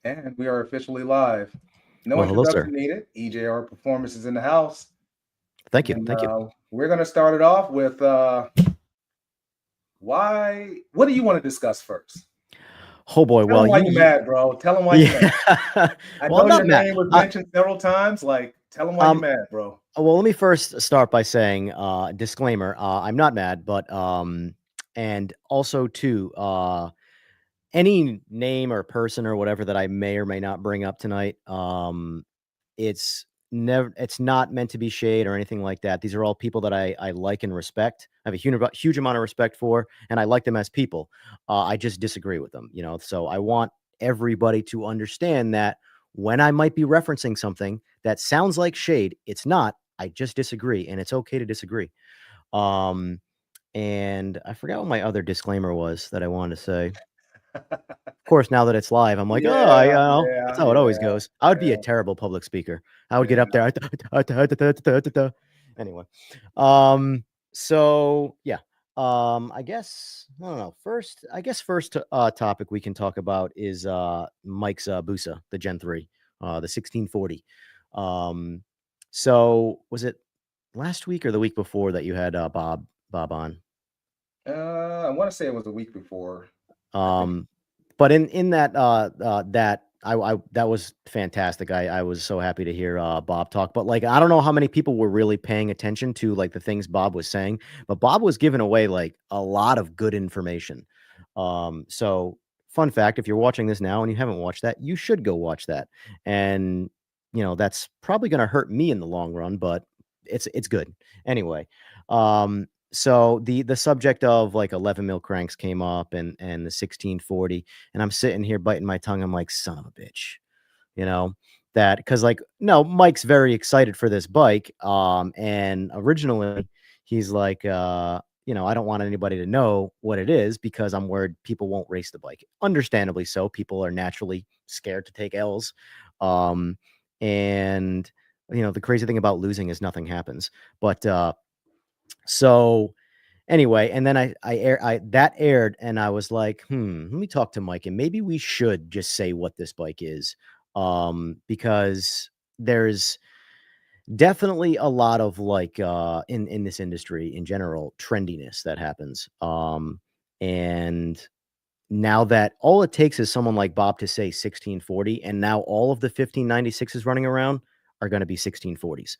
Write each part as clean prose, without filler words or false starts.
And we are officially live. No Well, hello, sir. introduction needed. EJR Performance is in the house. Thank you. And Thank you. we're going to start it off with what do you want to discuss first? Oh boy. Tell them Well, why you, you're you mad, bro. Tell them why you're mad. yeah. I Well, I'm know not your mad. name was mentioned several times. Like, tell them why you're Um, mad, bro. well, let me first start by saying, disclaimer, I'm not mad, but, and also too, any name or person or whatever that I may or may not bring up tonight, it's it's not meant to be shade or anything like that. These are all people that I like and respect. I have a huge amount of respect for, and I like them as people. I just disagree with them, So I want everybody to understand that when I might be referencing something that sounds like shade, it's not. I just disagree, and it's okay to disagree. Um, and I forgot what my other disclaimer was that I wanted to say. Of course, now that it's live, I'm like, "Oh, Yeah, that's yeah, how it always yeah, goes." I would be a yeah, terrible public speaker. I would get up yeah. there. Anyway, um, so yeah, I guess I don't know. First topic we can talk about is Mike's Busa, the Gen 3, the 1640. Um, so was it last week or the week before that you had Bob on? I want to say it was a week before. I think. Um, but in that that I that was fantastic. I was so happy to hear Bob talk. But like I don't know how many people were really paying attention to like the things Bob was saying, but Bob was giving away like a lot of good information. So fun fact, if you're watching this now and you haven't watched that, you should go watch that. And that's probably going to hurt me in the long run, but it's good. Anyway, so the subject of like 11 mil cranks came up and the 1640, and I'm sitting here biting my tongue. I'm like, son of a bitch, you know, that because like no, Mike's very excited for this bike. And originally he's like, I don't want anybody to know what it is because I'm worried people won't race the bike. Understandably so. People are naturally scared to take L's. Um, and the crazy thing about losing is nothing happens. But so anyway, and then I that aired, and I was like, let me talk to Mike, and maybe we should just say what this bike is, because there's definitely a lot of like in this industry in general trendiness that happens, and now that all it takes is someone like Bob to say 1640, and now all of the 1596s running around are going to be 1640s.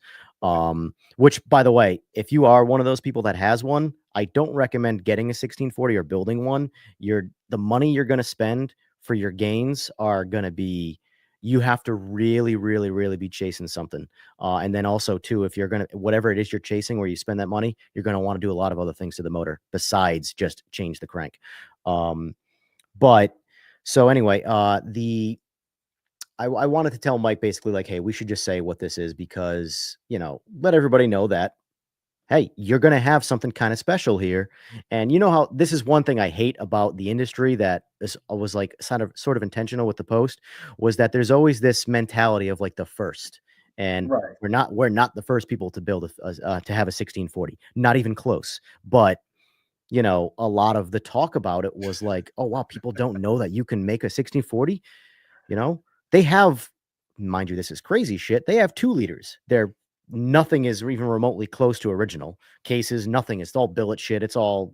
Which, by the way, if you are one of those people that has one, I don't recommend getting a 1640 or building one. The money you're going to spend for your gains are going to be. You have to really, really, really be chasing something. And then also, too, if you're going to, whatever it is you're chasing where you spend that money, you're going to want to do a lot of other things to the motor besides just change the crank. Um, but so anyway, I wanted to tell Mike basically like, hey, we should just say what this is because let everybody know that hey, you're gonna have something kind of special here, and you know how this is one thing I hate about the industry that this was like sort of intentional with the post was that there's always this mentality of like the first, and Right. we're not the first people to build to have a 1640, not even close, but a lot of the talk about it was like, oh, wow, people don't know that you can make a 1640. You know, they have, mind you, this is crazy shit. They have 2 liters. They're nothing is even remotely close to original cases. Nothing. It's all billet shit. It's all,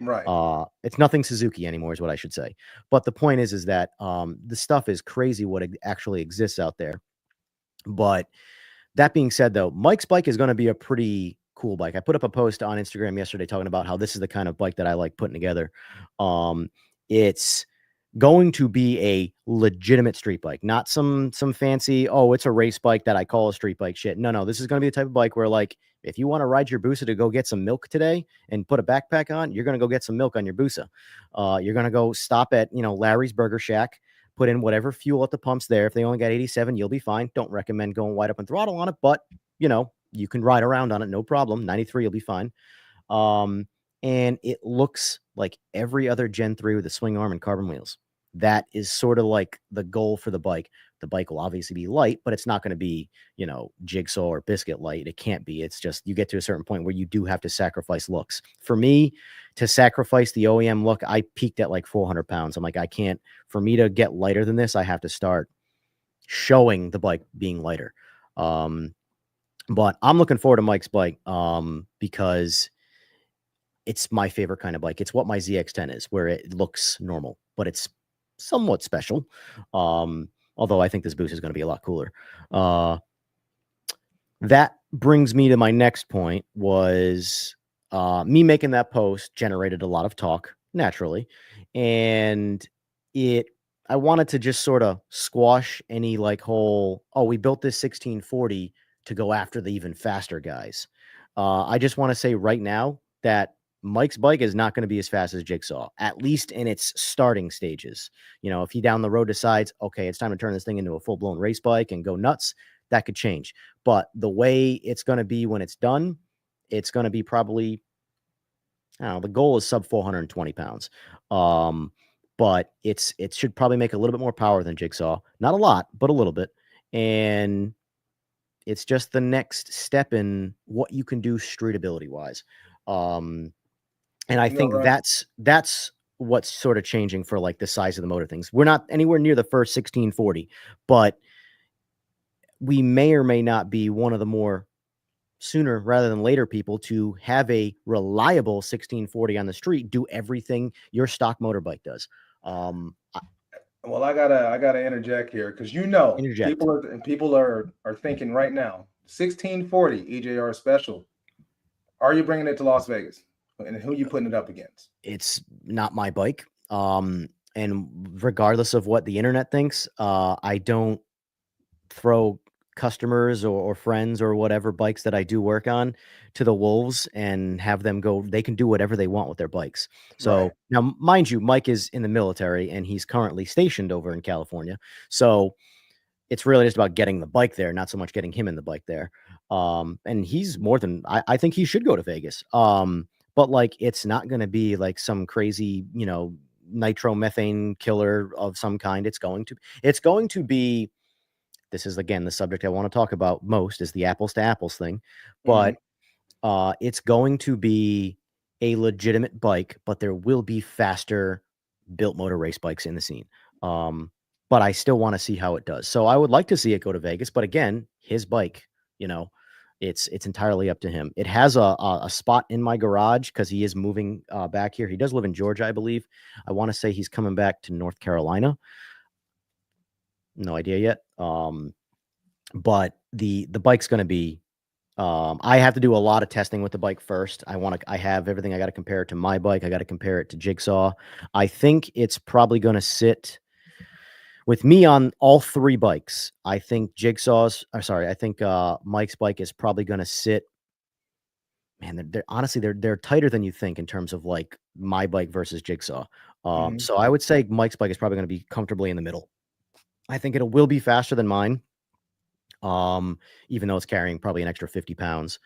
Right. it's nothing Suzuki anymore is what I should say. But the point is that, the stuff is crazy what actually exists out there. But that being said, though, Mike's bike is going to be a pretty cool bike. I put up a post on Instagram yesterday talking about how this is the kind of bike that I like putting together. It's going to be a legitimate street bike, not some fancy, oh, it's a race bike that I call a street bike shit. No, this is going to be the type of bike where like if you want to ride your Busa to go get some milk today and put a backpack on, you're going to go get some milk on your Busa. You're going to go stop at, Larry's Burger Shack, put in whatever fuel at the pumps there. If they only got 87, you'll be fine. Don't recommend going wide open throttle on it, but you can ride around on it, no problem. 93, you'll be fine. And it looks like every other Gen 3 with a swing arm and carbon wheels. that is sort of like the goal for the bike. The bike will obviously be light, but it's not going to be, Jigsaw or Biscuit light. It can't be. It's just you get to a certain point where you do have to sacrifice looks. For me, to sacrifice the OEM look, I peaked at like 400 pounds. I'm like, I can't, for me to get lighter than this, I have to start showing the bike being lighter. But I'm looking forward to Mike's bike because it's my favorite kind of bike. It's what my ZX10 is, where it looks normal, but it's somewhat special. Although I think this boost is going to be a lot cooler. That brings me to my next point was me making that post generated a lot of talk naturally. And I wanted to just sort of squash any like whole, oh, we built this 1640 to go after the even faster guys. I just want to say right now that Mike's bike is not going to be as fast as Jigsaw, at least in its starting stages. If he down the road decides, okay, it's time to turn this thing into a full blown race bike and go nuts, that could change. But the way it's going to be when it's done, it's going to be probably, I don't know, the goal is sub 420 pounds. But it should probably make a little bit more power than Jigsaw. Not a lot, but a little bit. And it's just the next step in what you can do street ability wise. And I think Russ, that's what's sort of changing for like the size of the motor things. We're not anywhere near the first 1640, but we may or may not be one of the more sooner rather than later people to have a reliable 1640 on the street do everything your stock motorbike does. well, I gotta interject here because Interject. people are thinking right now 1640 EJR special. Are you bringing it to Las Vegas? And who you putting it up against? It's not my bike. And regardless of what the internet thinks, I don't throw customers or friends or whatever bikes that I do work on to the wolves and have them go. They can do whatever they want with their bikes. Right. So now, mind you, Mike is in the military and he's currently stationed over in California. So it's really just about getting the bike there, not so much getting him in the bike there. And he's more than I think he should go to Vegas. But like it's not going to be like some crazy, nitromethane killer of some kind. It's going to be, this is again the subject I want to talk about most is the apples to apples thing, Mm-hmm. but it's going to be a legitimate bike, but there will be faster built motor race bikes in the scene. Um, but I still want to see how it does. So I would like to see it go to Vegas, but again, his bike, it's entirely up to him. It has a spot in my garage because he is moving back here. He does live in Georgia, I believe. I want to say he's coming back to North Carolina. No idea yet. But the bike's going to be, I have to do a lot of testing with the bike first. I have everything. I got to compare it to my bike. I got to compare it to Jigsaw. I think it's probably going to sit with me on all three bikes. I think Mike's bike is probably going to sit, man, they're honestly, they're tighter than you think in terms of like my bike versus Jigsaw. Mm-hmm. So I would say Mike's bike is probably going to be comfortably in the middle. I think it will be faster than mine. Even though it's carrying probably an extra 50 pounds.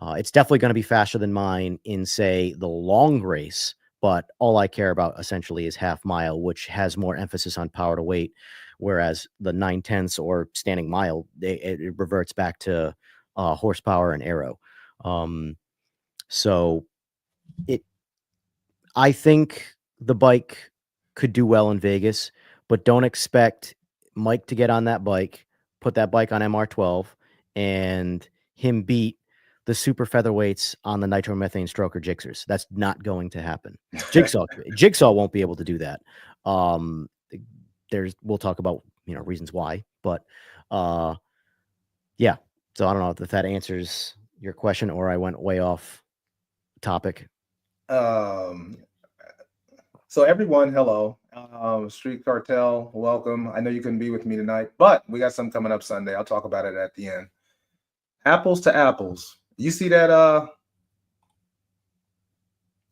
It's definitely going to be faster than mine in, say, the long race, but all I care about essentially is half mile, which has more emphasis on power to weight, whereas the 9/10 or standing mile, it reverts back to horsepower and aero. So it, I think the bike could do well in Vegas, but don't expect Mike to get on that bike, put that bike on MR12, and him beat the super featherweights on the nitromethane stroker Jixers. That's not going to happen. Jigsaw won't be able to do that. Um, we'll talk about reasons why, but yeah. So I don't know if that answers your question or I went way off topic. Um, so everyone, hello. Street Cartel, welcome. I know you couldn't be with me tonight, but we got something coming up Sunday. I'll talk about it at the end. Apples to apples. You see that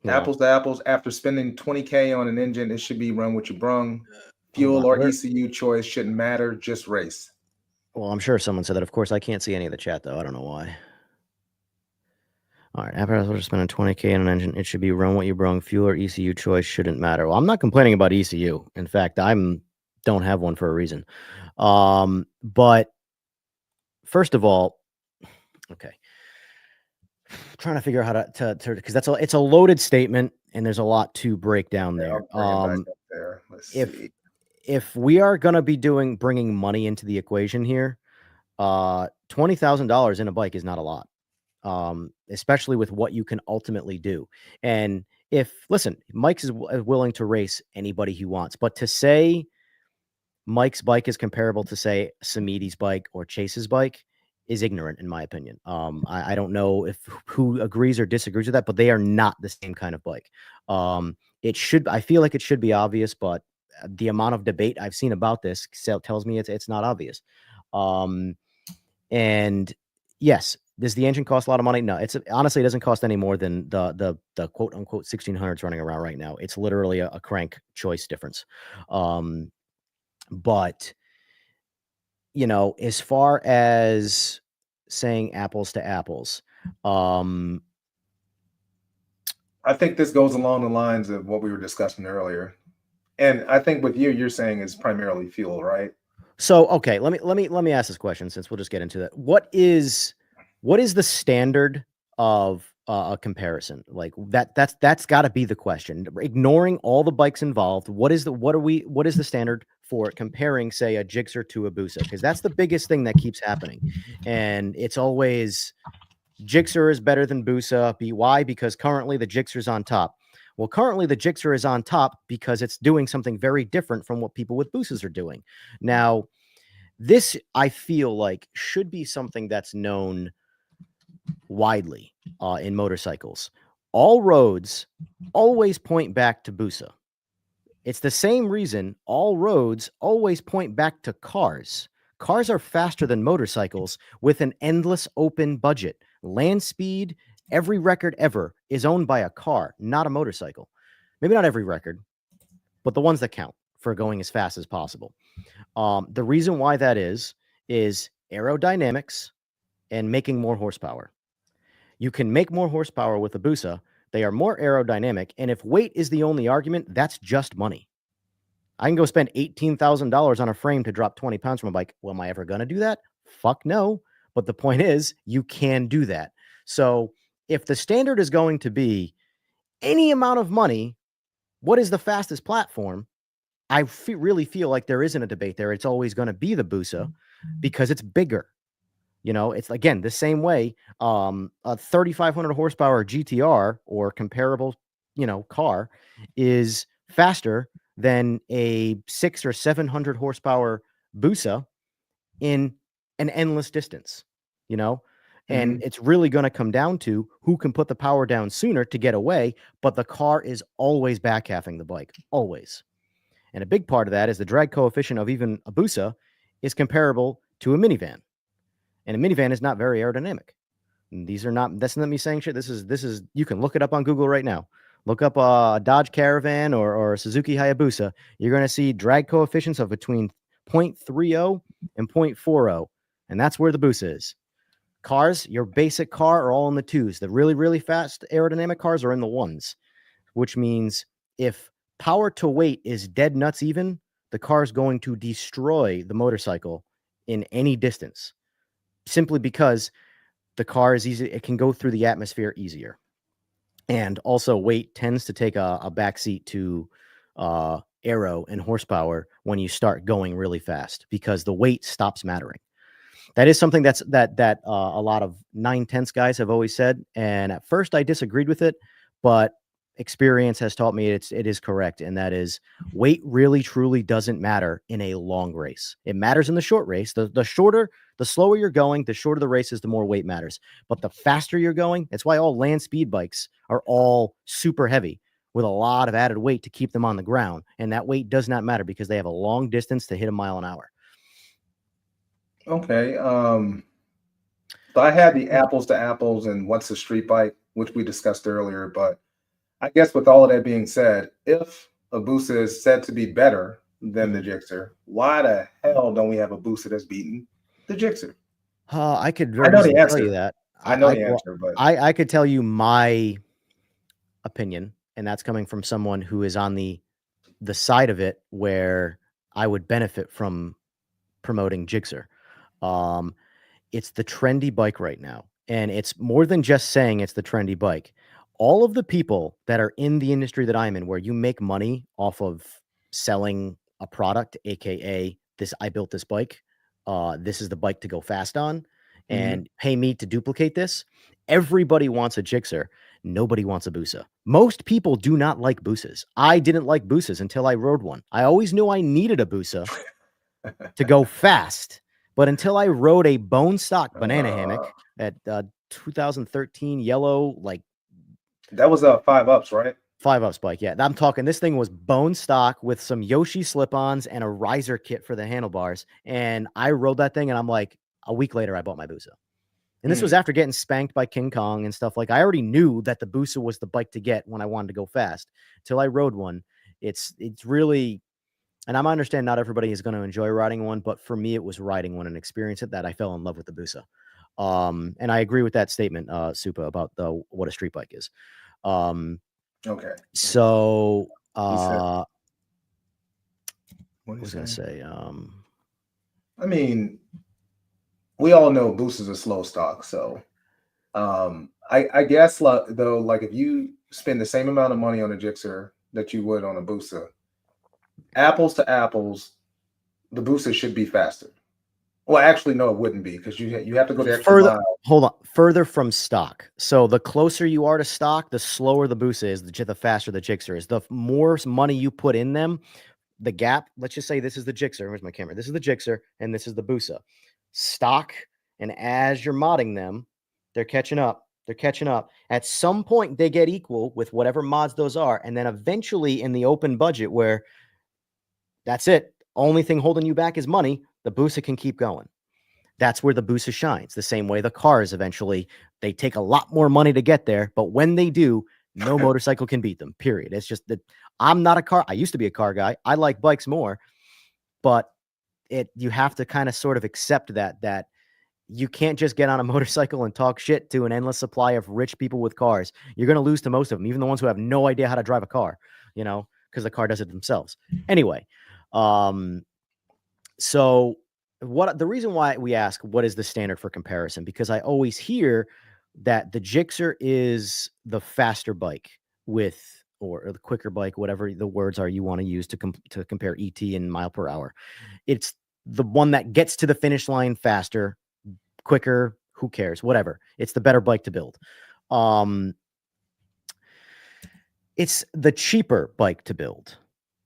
No. apples to apples, after spending 20K on an engine, it should be run with your brung. Hold Fuel on. or ECU choice shouldn't matter, just race. Well, I'm sure someone said that. Of course, I can't see any of the chat though. I don't know why. All right, after spending 20K on an engine, it should be run what you brung. Fuel or ECU choice shouldn't matter. Well, I'm not complaining about ECU. In fact, don't have one for a reason. But first of all, okay, trying to figure out how to because it's a loaded statement and there's a lot to break down Yeah, there. I'll bring it back up there. Let's If see. if we are gonna be bringing money into the equation here, $20,000 in a bike is not a lot, especially with what you can ultimately do. And listen, Mike's is willing to race anybody he wants, but to say Mike's bike is comparable to say Samidi's bike or Chase's bike is ignorant, in my opinion. I don't know if who agrees or disagrees with that, but they are not the same kind of bike. I feel like it should be obvious, but the amount of debate I've seen about this tells me it's not obvious. And yes, does the engine cost a lot of money? No, honestly, it doesn't cost any more than the quote unquote 1600s running around right now. It's literally a crank choice difference. But as far as saying apples to apples, I think this goes along the lines of what we were discussing earlier. And I think with you, you're saying is primarily fuel, right? so okay, let me ask this question since we'll just get into that. What is the standard of a comparison? Like that's got to be the question. Ignoring all the bikes involved, what is the standard for comparing, say, a Gixxer to a Busa? Because that's the biggest thing that keeps happening, and it's always Gixxer is better than Busa. Why? Because currently the Gixxer's on top. Well, currently the Gixxer is on top because it's doing something very different from what people with Busas are doing. Now, this I feel like should be something that's known widely in motorcycles. All roads always point back to Busa. It's the same reason all roads always point back to cars. Cars are faster than motorcycles with an endless open budget. Land speed, every record ever is owned by a car, not a motorcycle. Maybe not every record, but the ones that count for going as fast as possible. The reason why that is aerodynamics and making more horsepower. You can make more horsepower with a Busa. They are more aerodynamic. And if weight is the only argument, that's just money. I can go spend $18,000 on a frame to drop 20 pounds from a bike. Well, am I ever going to do that? Fuck no. But the point is, you can do that. So if the standard is going to be any amount of money, what is the fastest platform? I really feel like there isn't a debate there. It's always going to be the Busa because it's bigger. It's again the same way. A 3,500 horsepower GTR or comparable, car is faster than a 600 or 700 horsepower Busa in an endless distance. And it's really going to come down to who can put the power down sooner to get away. But the car is always back halving the bike, always. And a big part of that is the drag coefficient of even a Busa is comparable to a minivan. And a minivan is not very aerodynamic. And that's not me saying shit. This is, you can look it up on Google right now. Look up a Dodge Caravan or a Suzuki Hayabusa. You're going to see drag coefficients of between 0.30 and 0.40. And that's where the Busa is. Cars, your basic car are all in the twos. The really, really fast aerodynamic cars are in the ones, which means if power to weight is dead nuts even, the car is going to destroy the motorcycle in any distance. Simply because the car is easy, it can go through the atmosphere easier. And also weight tends to take a backseat to aero and horsepower when you start going really fast because the weight stops mattering. That is something that a lot of 9/10 guys have always said. And at first I disagreed with it, but experience has taught me it is correct. And that is weight really truly doesn't matter in a long race. It matters in the short race. The slower you're going, the shorter the race is, the more weight matters. But the faster you're going, that's why all land speed bikes are all super heavy with a lot of added weight to keep them on the ground. And that weight does not matter because they have a long distance to hit a mile an hour. Okay. So I had the apples to apples and what's a street bike, which we discussed earlier. But I guess with all of that being said, if a Busa is said to be better than the Gixxer, why the hell don't we have a Busa that's beaten the Gixxer? I could I very know the easily tell you answer. that. I know the well, answer, but I could tell you my opinion, and that's coming from someone who is on the side of it where I would benefit from promoting Jigsaw. Um, it's the trendy bike right now, and it's more than just saying it's the trendy bike. All of the people that are in the industry that I'm in, where you make money off of selling a product, aka this, I built this bike. This is the bike to go fast on, mhm. and pay me to duplicate this. Everybody wants a Jixer. Nobody wants a Busa. Most people do not like Busas. I didn't like Busas until I rode one. I always knew I needed a Busa to go fast. But until I rode a bone stock banana Uh, hammock at 2013 yellow, like that was 5 ups, right? 5 ups bike. Yeah, I'm talking. This thing was bone stock with some Yoshi slip-ons and a riser kit for the handlebars. And I rode that thing, and I'm like, a week later, I bought my Busa. And this was Mm. after getting spanked by King Kong and stuff. Like I already knew that the Busa was the bike to get when I wanted to go fast. Till I rode one, it's really. And I understand not everybody is going to enjoy riding one, but for me, it was riding one and experience it that I fell in love with the Busa. And I agree with that statement, Supa, about what a street bike is. Um, Okay. so He said, I what did he was going to say? say, I mean, we all know Boost is a slow stock, so I guess though, like if you spend the same amount of money on a Gixxer that you would on a Booster, apples to apples, the Booster should be faster. Well, actually, no, it wouldn't be because you have to go the extra further, mile. hold on, further from stock. So the closer you are to stock, the slower the Busa is, the faster the Gixxer is. The more money you put in them, the gap, let's just say this is the Gixxer. Where's my camera? This is the Gixxer, and this is the Busa. Stock, and as you're modding them, they're catching up. They're catching up. At some point, they get equal with whatever mods those are. And then eventually in the open budget where that's it, only thing holding you back is money, the Busa can keep going. That's where the Busa shines. The same way the cars eventually, they take a lot more money to get there. But when they do, no motorcycle can beat them, period. It's just that I'm not a car. I used to be a car guy. I like bikes more, but you have to kind of sort of accept that you can't just get on a motorcycle and talk shit to an endless supply of rich people with cars. You're going to lose to most of them, even the ones who have no idea how to drive a car, because the car does it themselves. Anyway, so what the reason why we ask what is the standard for comparison, because I always hear that the Gixxer is the faster bike or the quicker bike, whatever the words are you want to use to compare ET in mile per hour. It's the one that gets to the finish line faster, quicker, who cares, whatever. It's the better bike to build. It's the cheaper bike to build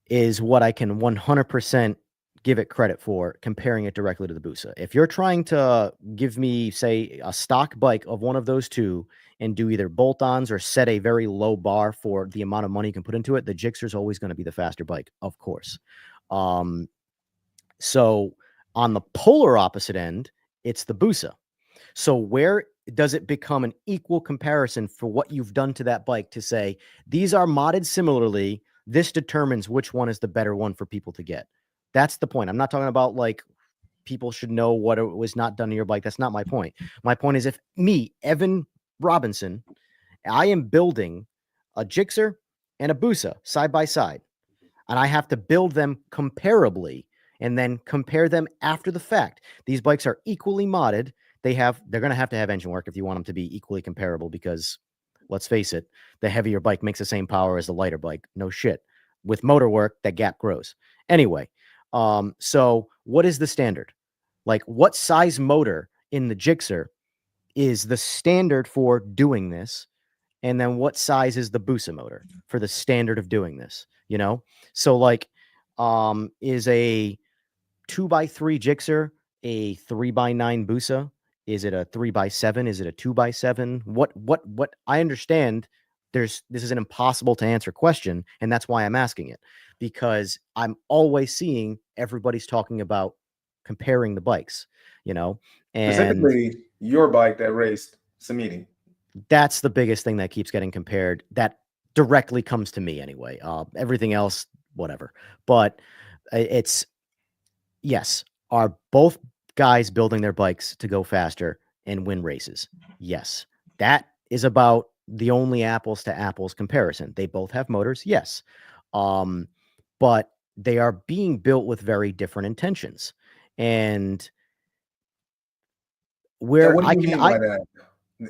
is what I can 100% give it credit for, comparing it directly to the Busa. If you're trying to give me, say, a stock bike of one of those two and do either bolt-ons or set a very low bar for the amount of money you can put into it, the Gixxer is always going to be the faster bike, of course. So on the polar opposite end, it's the Busa. So where does it become an equal comparison for what you've done to that bike to say, these are modded similarly, this determines which one is the better one for people to get? That's the point. I'm not talking about like people should know what was not done to your bike. That's not my point. My point is if me, Evan Robinson, I am building a Gixxer and a Busa side by side, and I have to build them comparably and then compare them after the fact. These bikes are equally modded. They're going to have engine work if you want them to be equally comparable, because let's face it, the heavier bike makes the same power as the lighter bike. No shit. With motor work, that gap grows. Anyway, so what is the standard? Like, what size motor in the Gixxer is the standard for doing this? And then what size is the Busa motor for the standard of doing this? So like, is a 2x3 Gixxer a 3x9 Busa? Is it a 3x7? Is it a 2x7? What I understand, this is an impossible to answer question, and that's why I'm asking it, because I'm always seeing everybody's talking about comparing the bikes, and Specifically, your bike that raced Samiti. that's the biggest thing that keeps getting compared. That directly comes to me anyway. Everything else, whatever. But it's, yes, are both guys building their bikes to go faster? and win races. Yes, that is about the only apples to apples comparison. They both have motors, yes. But they are being built with very different intentions. And And where what do I you can, mean by that?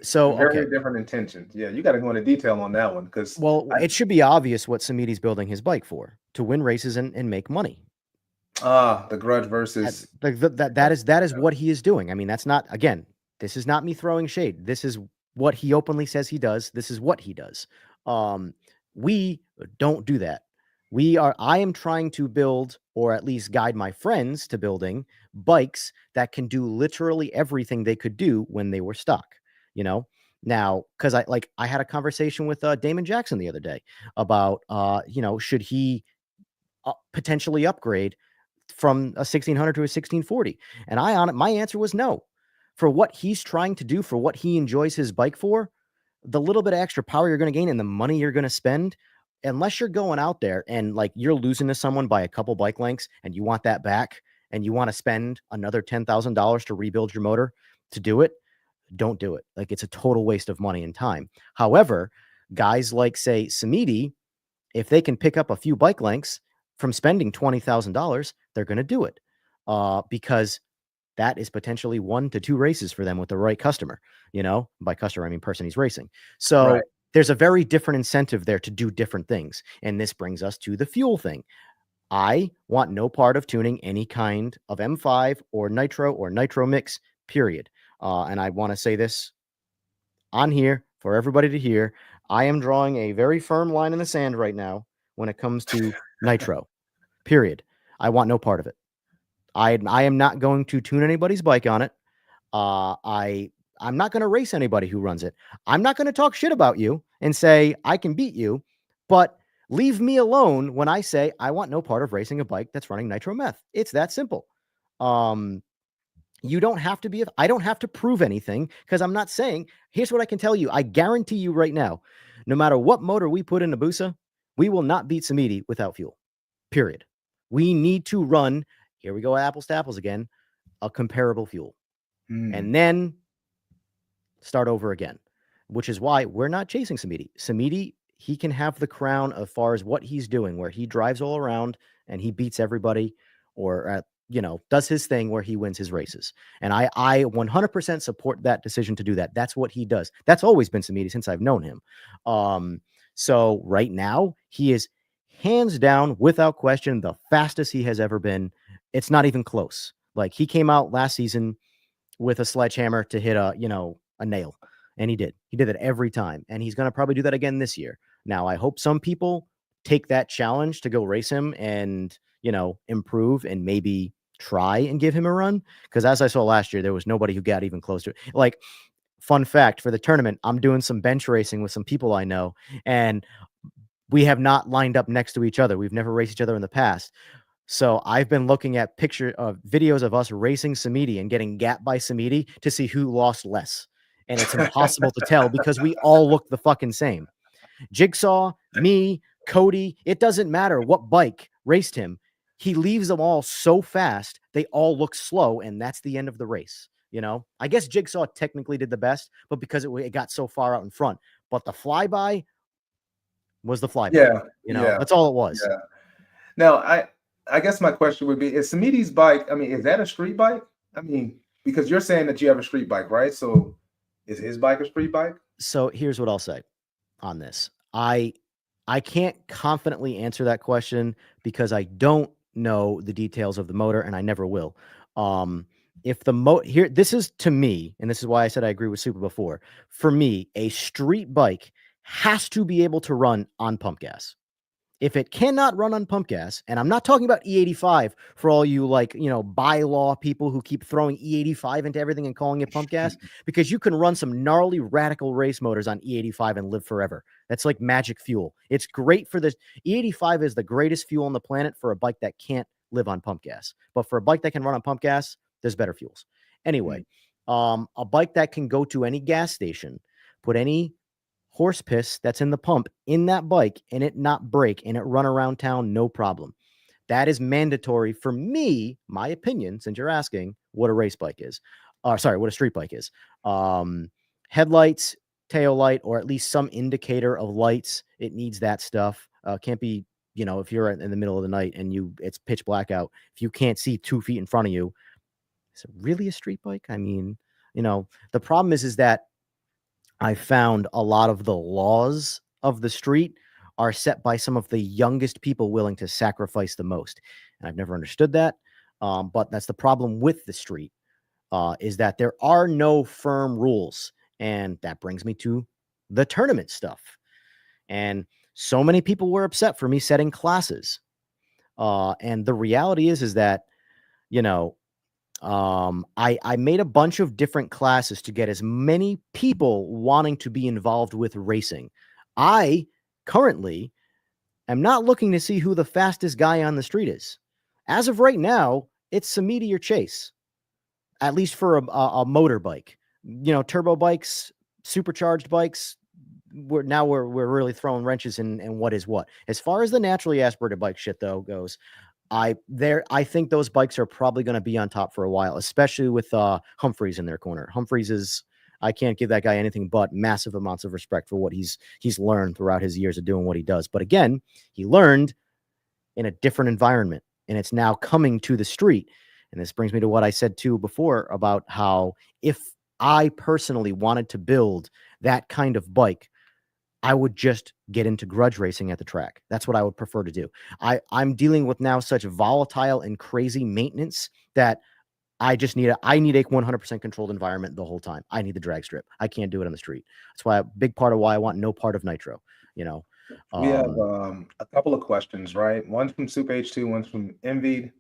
so, okay. Very different intentions. Yeah, you got to go into detail on that one because Well, it should be obvious what Samidi's building his bike for, to win races and make money. the grudge versus That is what he is doing. I mean, that's not, again, this is not me throwing shade. This is what he openly says he does. This is what he does. We don't do that. I am trying to build, or at least guide my friends to building bikes that can do literally everything they could do when they were stock, you know? Now, because I had a conversation with Damon Jackson the other day about, should he potentially upgrade from a 1600 to a 1640? And my answer was no. For what he's trying to do, for what he enjoys his bike for, the little bit of extra power you're going to gain and the money you're going to spend, unless you're going out there and like you're losing to someone by a couple bike lengths and you want that back and you want to spend another $10,000 to rebuild your motor to do it, don't do it. Like, it's a total waste of money and time. However, guys like, say, Samidi, if they can pick up a few bike lengths from spending $20,000, they're going to do it because that is potentially 1 to 2 races for them with the right customer. By customer, I mean person he's racing. So right. there's a very different incentive there to do different things. And this brings us to the fuel thing. I want no part of tuning any kind of M5 or nitro mix, period. And I want to say this on here for everybody to hear. I am drawing a very firm line in the sand right now when it comes to nitro, period. I want no part of it. I am not going to tune anybody's bike on it. I'm not going to race anybody who runs it. I'm not going to talk shit about you and say I can beat you, but leave me alone when I say I want no part of racing a bike that's running nitro meth. It's that simple. You don't have to be, I don't have to prove anything, because I'm not saying, here's what I can tell you. I guarantee you right now, no matter what motor we put in Hayabusa, we will not beat Samidi without fuel, period. We need to run, here we go, apples to apples again, a comparable fuel. And then start over again, which is why we're not chasing Samidi. Samidi, he can have the crown as far as what he's doing, where he drives all around and he beats everybody, or does his thing where he wins his races. And I 100% support that decision to do that. That's what he does. That's always been Samidi since I've known him. So right now, he is hands down, without question, the fastest he has ever been. It's not even close. Like, he came out last season with a sledgehammer to hit a nail. And he did it every time. And he's going to probably do that again this year. Now, I hope some people take that challenge to go race him and, improve and maybe try and give him a run. Because as I saw last year, there was nobody who got even close to it. Like, fun fact for the tournament, I'm doing some bench racing with some people I know, and we have not lined up next to each other. We've never raced each other in the past. So I've been looking at videos of us racing Samidi and getting gapped by Samidi to see who lost less. And it's impossible to tell because we all look the fucking same. Jigsaw, me, Cody, it doesn't matter what bike raced him. He leaves them all so fast, they all look slow, and that's the end of the race. I guess Jigsaw technically did the best, but because it got so far out in front. But the flyby was the flyby. Yeah. That's all it was. Yeah. Now, I guess my question would be: is Samidi's bike? I mean, is that a street bike? I mean, because you're saying that you have a street bike, right? So, is his bike a street bike? So here's what I'll say on this. I can't confidently answer that question because I don't know the details of the motor, and I never will. If the here, this is to me, and this is why I said I agree with Super before. For me, a street bike has to be able to run on pump gas. If it cannot run on pump gas, and I'm not talking about E85 for all you bylaw people who keep throwing E85 into everything and calling it pump gas, because you can run some gnarly radical race motors on E85 and live forever. That's like magic fuel. It's great for this. E85 is the greatest fuel on the planet for a bike that can't live on pump gas. But for a bike that can run on pump gas, there's better fuels. Anyway, a bike that can go to any gas station, put any horse piss that's in the pump in that bike and it not break and it run around town, no problem. That is mandatory for me, my opinion, since you're asking what a race bike is. sorry, what a street bike is. Headlights, tail light, or at least some indicator of lights. It needs that stuff. Can't be, if you're in the middle of the night and it's pitch black out, if you can't see 2 feet in front of you, is it really a street bike? I mean, the problem is that I found a lot of the laws of the street are set by some of the youngest people willing to sacrifice the most. And I've never understood that. But that's the problem with the street, is that there are no firm rules. And that brings me to the tournament stuff. And so many people were upset for me setting classes. And the reality is that, I made a bunch of different classes to get as many people wanting to be involved with racing. I currently am not looking to see who the fastest guy on the street is. As of right now, it's Samedi or Chase, at least for a motorbike. Turbo bikes, supercharged bikes, we're really throwing wrenches in what is what. As far as the naturally aspirated bike shit though goes, I think those bikes are probably going to be on top for a while, especially with Humphreys in their corner. I can't give that guy anything but massive amounts of respect for what he's learned throughout his years of doing what he does. But again, he learned in a different environment, and it's now coming to the street. And this brings me to what I said too before about how if I personally wanted to build that kind of bike, I would just get into grudge racing at the track. That's what I would prefer to do. I'm dealing with now such volatile and crazy maintenance that I need a 100% controlled environment the whole time. I need the drag strip. I can't do it on the street. That's why a big part of why I want no part of nitro. We have a couple of questions, right? One's from Soup H2, one's from Envied.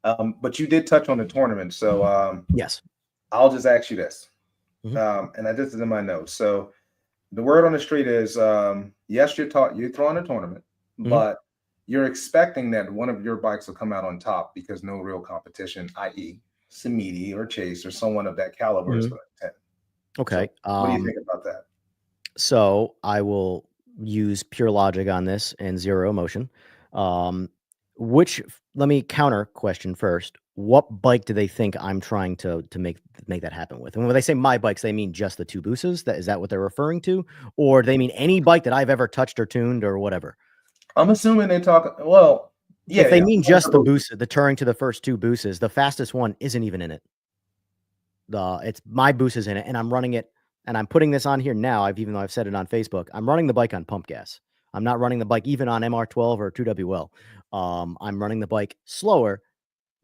But you did touch on the tournament, so yes, I'll just ask you this, Mhm. and this is in my notes. So the word on the street is yes, you're throwing a tournament, but you're expecting that one of your bikes will come out on top because no real competition, i.e., Samedi or Chase or someone of that caliber is going to attend. Okay. So what do you think about that? So I will use pure logic on this and zero emotion. Let me counter question first. What bike do they think I'm trying to make that happen with? And when they say my bikes, they mean just the two Busas. Is that what they're referring to, or do they mean any bike that I've ever touched or tuned or whatever? I'm assuming they talk. Well, yeah. If they mean just the Busa, the touring to the first two Busas, the fastest one isn't even in it. It's my Busa's in it, and I'm running it. And I'm putting this on here now. Even though I've said it on Facebook, I'm running the bike on pump gas. I'm not running the bike even on MR12 or 2WL. I'm running the bike slower,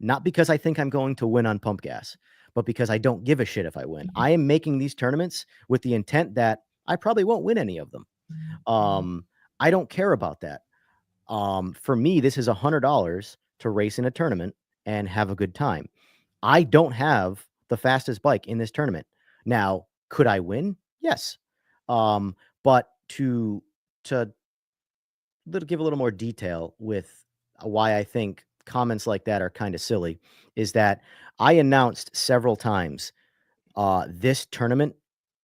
not because I think I'm going to win on pump gas, but because I don't give a shit if I win. I am making these tournaments with the intent that I probably won't win any of them. I don't care about that. For me, this is $100 to race in a tournament and have a good time. I don't have the fastest bike in this tournament. Now, could I win? Yes. But to give a little more detail with why I think comments like that are kind of silly is that I announced several times this tournament,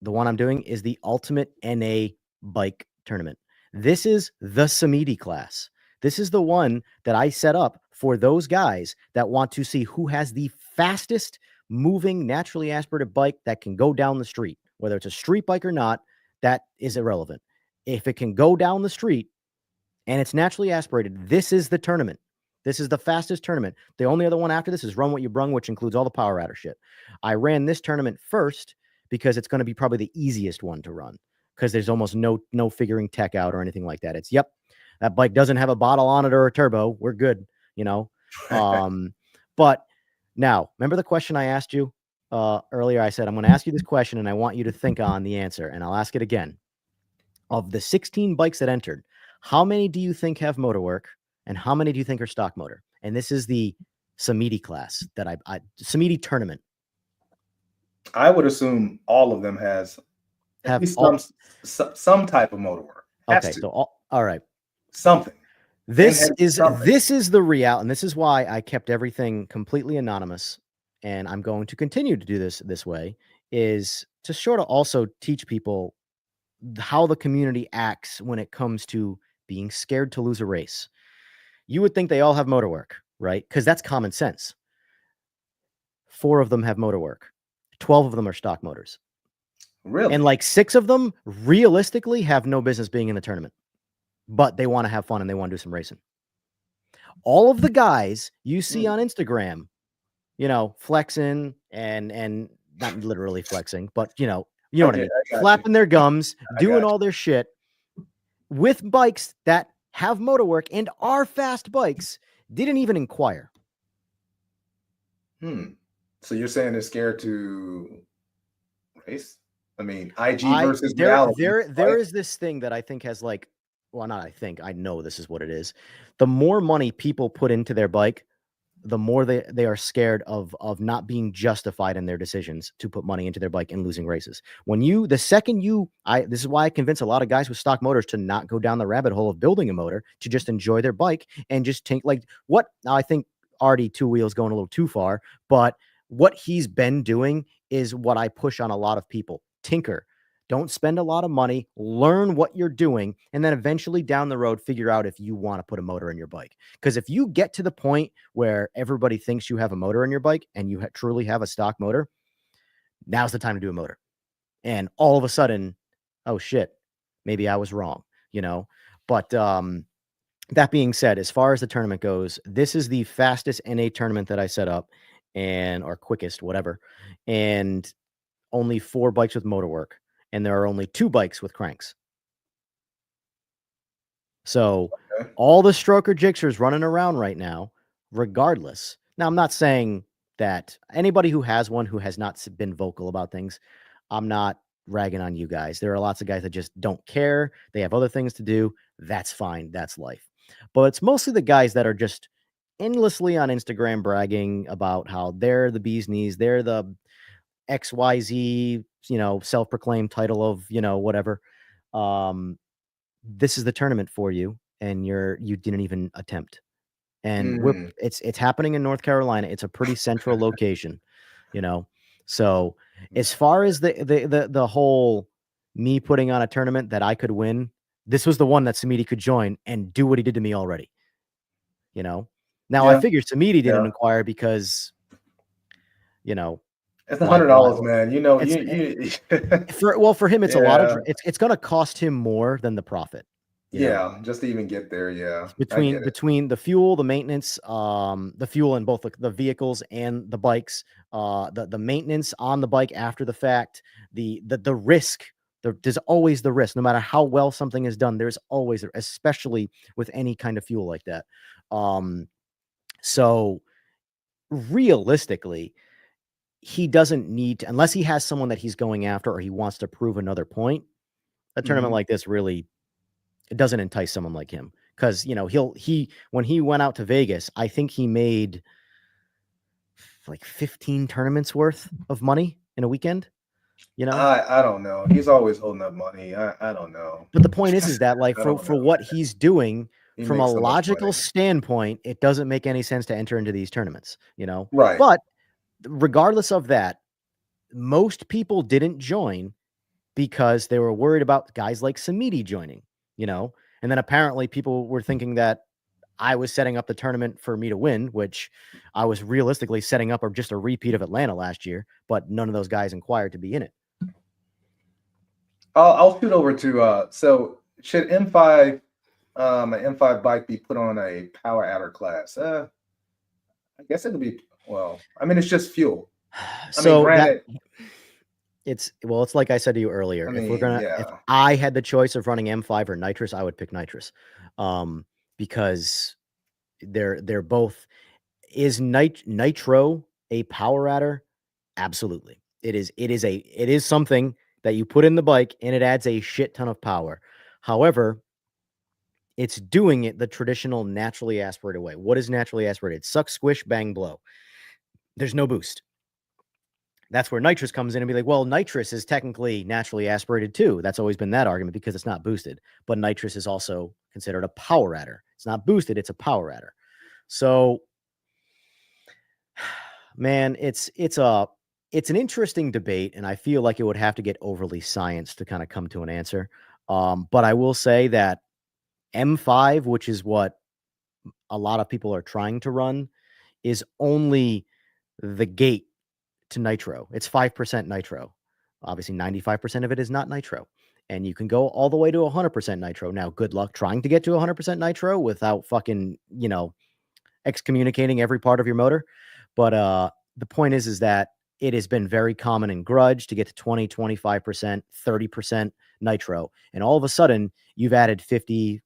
the one I'm doing, is the ultimate NA bike tournament. This is the Samedi class. This is the one that I set up for those guys that want to see who has the fastest moving, naturally aspirated bike that can go down the street. Whether it's a street bike or not, that is irrelevant. If it can go down the street and it's naturally aspirated, this is the tournament. This is the fastest tournament. The only other one after this is Run What You Brung, which includes all the Power Radar shit. I ran this tournament first because it's going to be probably the easiest one to run because there's almost no figuring tech out or anything like that. It's, yep, that bike doesn't have a bottle on it or a turbo. We're good, But now, remember the question I asked you earlier? I said, I'm going to ask you this question and I want you to think on the answer, and I'll ask it again. Of the 16 bikes that entered, how many do you think have motor work and how many do you think are stock motor? And this is the Samedi class that Samedi tournament. I would assume all of them have at least some type of motor work. Okay, so all right. Something. This is the reality, and this is why I kept everything completely anonymous, and I'm going to continue to do this way, is to sort of also teach people how the community acts when it comes to being scared to lose a race. You would think they all have motor work, right? Because that's common sense. 4 of them have motor work. 12 of them are stock motors. Really? And like 6 of them realistically have no business being in the tournament, but they want to have fun and they want to do some racing. All of the guys you see on Instagram, flexing and not literally flexing, but you know what I mean, flapping their gums, doing all their shit with bikes that have motor work and are fast bikes, didn't even inquire. So you're saying they're scared to race? I mean, IG versus reality. There is this thing that I think has like, well, not I think, I know this is what it is. The more money people put into their bike, the more they are scared of not being justified in their decisions to put money into their bike and losing races. This is why I convince a lot of guys with stock motors to not go down the rabbit hole of building a motor, to just enjoy their bike and just take now I think Artie Two Wheels going a little too far, but what he's been doing is what I push on a lot of people. Tinker. Don't spend a lot of money, learn what you're doing, and then eventually down the road, figure out if you want to put a motor in your bike. Because if you get to the point where everybody thinks you have a motor in your bike and you truly have a stock motor, now's the time to do a motor. And all of a sudden, oh shit, maybe I was wrong, But that being said, as far as the tournament goes, this is the fastest NA tournament that I set up, or quickest, whatever. And only 4 bikes with motor work. And there are only 2 bikes with cranks. So all the stroker jixers running around right now, regardless. Now, I'm not saying that anybody who has one who has not been vocal about things, I'm not ragging on you guys. There are lots of guys that just don't care. They have other things to do. That's fine. That's life. But it's mostly the guys that are just endlessly on Instagram bragging about how they're the bee's knees. They're the XYZ, self-proclaimed title of, whatever. This is the tournament for you, and you didn't even attempt. And it's happening in North Carolina. It's a pretty central location, So as far as the whole me putting on a tournament that I could win, this was the one that Samiti could join and do what he did to me already. Now I figured Samiti didn't inquire because, it's $100, man. For him, it's a lot of. It's going to cost him more than the profit. Just to even get there. Yeah, between the fuel, the maintenance, the fuel in both the vehicles and the bikes, the maintenance on the bike after the fact, the risk. There's always the risk, no matter how well something is done. There's always, especially with any kind of fuel like that. So realistically, he doesn't need to, unless he has someone that he's going after or he wants to prove another point. A tournament like this really, it doesn't entice someone like him, because when he went out to Vegas, I think he made like 15 tournaments worth of money in a weekend. I don't know. He's always holding up money. I don't know. But the point is that like for what he's doing, from a logical standpoint, it doesn't make any sense to enter into these tournaments, Right. But regardless of that, most people didn't join because they were worried about guys like Samiti joining, and then apparently people were thinking that I was setting up the tournament for me to win, which I was realistically setting up just a repeat of Atlanta last year, but none of those guys inquired to be in it. I'll shoot over to so should M5 an M5 bike be put on a power adder class? I guess it could be. Well, I mean, it's just fuel. Granted, it's like I said to you earlier. If I had the choice of running M5 or nitrous, I would pick nitrous, because they're both. Is nitro a power adder? Absolutely, it is. It is something that you put in the bike and it adds a shit ton of power. However, it's doing it the traditional naturally aspirated way. What is naturally aspirated? Suck, squish, bang, blow. There's no boost. That's where nitrous comes in and be like, well, nitrous is technically naturally aspirated too. That's always been that argument because it's not boosted. But nitrous is also considered a power adder. It's not boosted, it's a power adder. So, man, it's an interesting debate, and I feel like it would have to get overly scienced to kind of come to an answer. But I will say that M5, which is what a lot of people are trying to run, is only the gate to nitro. It's 5% nitro. Obviously, 95% of it is not nitro. And you can go all the way to 100% nitro. Now, good luck trying to get to 100% nitro without fucking, excommunicating every part of your motor. But the point is that it has been very common in grudge to get to 20, 25%, 30% nitro. And all of a sudden, you've added 50,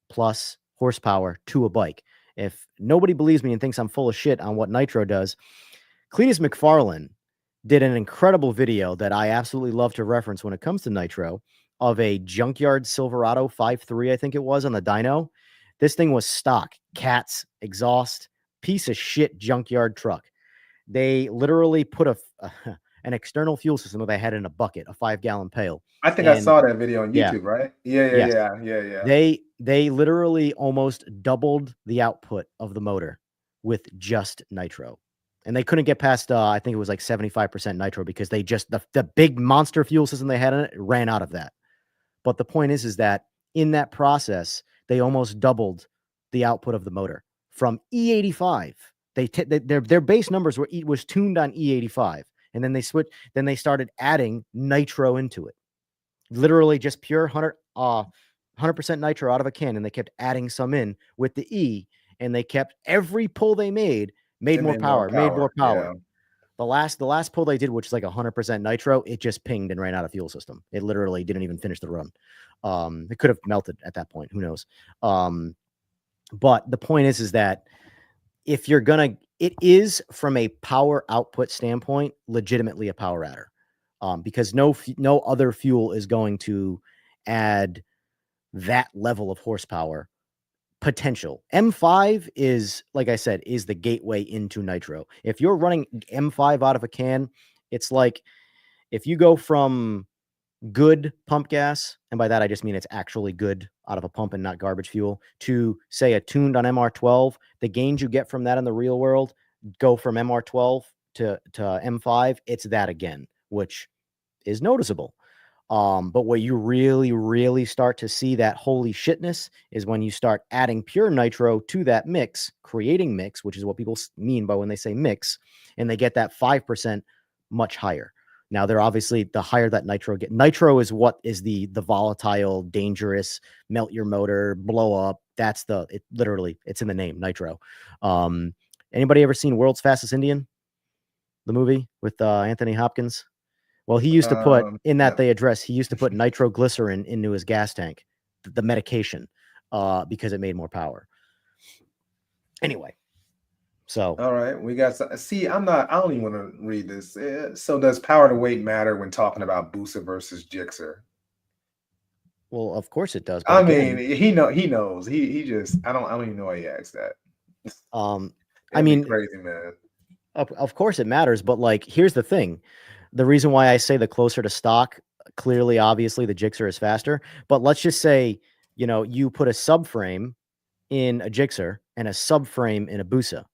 plus horsepower to a bike. If nobody believes me and thinks I'm full of shit on what nitro does, Cletus McFarlane did an incredible video that I absolutely love to reference when it comes to nitro of a junkyard Silverado 5.3, I think it was, on the dyno. This thing was stock, cats, exhaust, piece of shit junkyard truck. They literally put an external fuel system that they had in a bucket, a 5-gallon pail. I think I And saw that video on yeah, YouTube, right? Yeah, yeah, yes, yeah, yeah, yeah. they literally almost doubled the output of the motor with just nitro. And they couldn't get past, I think it was like 75% nitro because they just, the big monster fuel system they had in it ran out of that. But the point is that in that process, they almost doubled the output of the motor from E85. Their base numbers was tuned on E85. And then they started adding nitro into it. Literally just pure 100% nitro out of a can. And they kept adding some in with the E. And they kept every pull they made more power. Yeah. The last pull they did, which is like 100% nitro, it just pinged and ran out of fuel system. It literally didn't even finish the run. It could have melted at that point. Who knows? But the point is that if you're gonna, it is from a power output standpoint, legitimately a power adder, because no other fuel is going to add that level of horsepower potential. M5 is, like I said, is the gateway into nitro. If you're running M5 out of a can, it's like if you go from good pump gas, and by that I just mean it's actually good out of a pump and not garbage fuel, to say a tuned on MR12, the gains you get from that in the real world go from MR12 to M5, it's that again, which is noticeable. But where you really, really start to see that holy shitness is when you start adding pure nitro to that mix, creating mix, which is what people mean by when they say mix, and they get that 5% much higher. Now, they're obviously, the higher that nitro get, nitro is what is the volatile, dangerous, melt your motor, blow up. That's literally, it's in the name, nitro. Anybody ever seen World's Fastest Indian, the movie with Anthony Hopkins? Well, he used to put in that No. he used to put nitroglycerin into his gas tank, the medication, because it made more power. Anyway, so All right, we got some. See, I don't even want to read this. So, does power to weight matter when talking about Busa versus Gixxer? well, of course it does. But I again, mean, he knows. He just I don't even know why he asked that. I It'd be mean, crazy, man. of course it matters. But like, here's the thing: the reason why I say the closer to stock, clearly, obviously, the Gixxer is faster. But let's just say, you put a subframe in a Gixxer and a subframe in a Busa.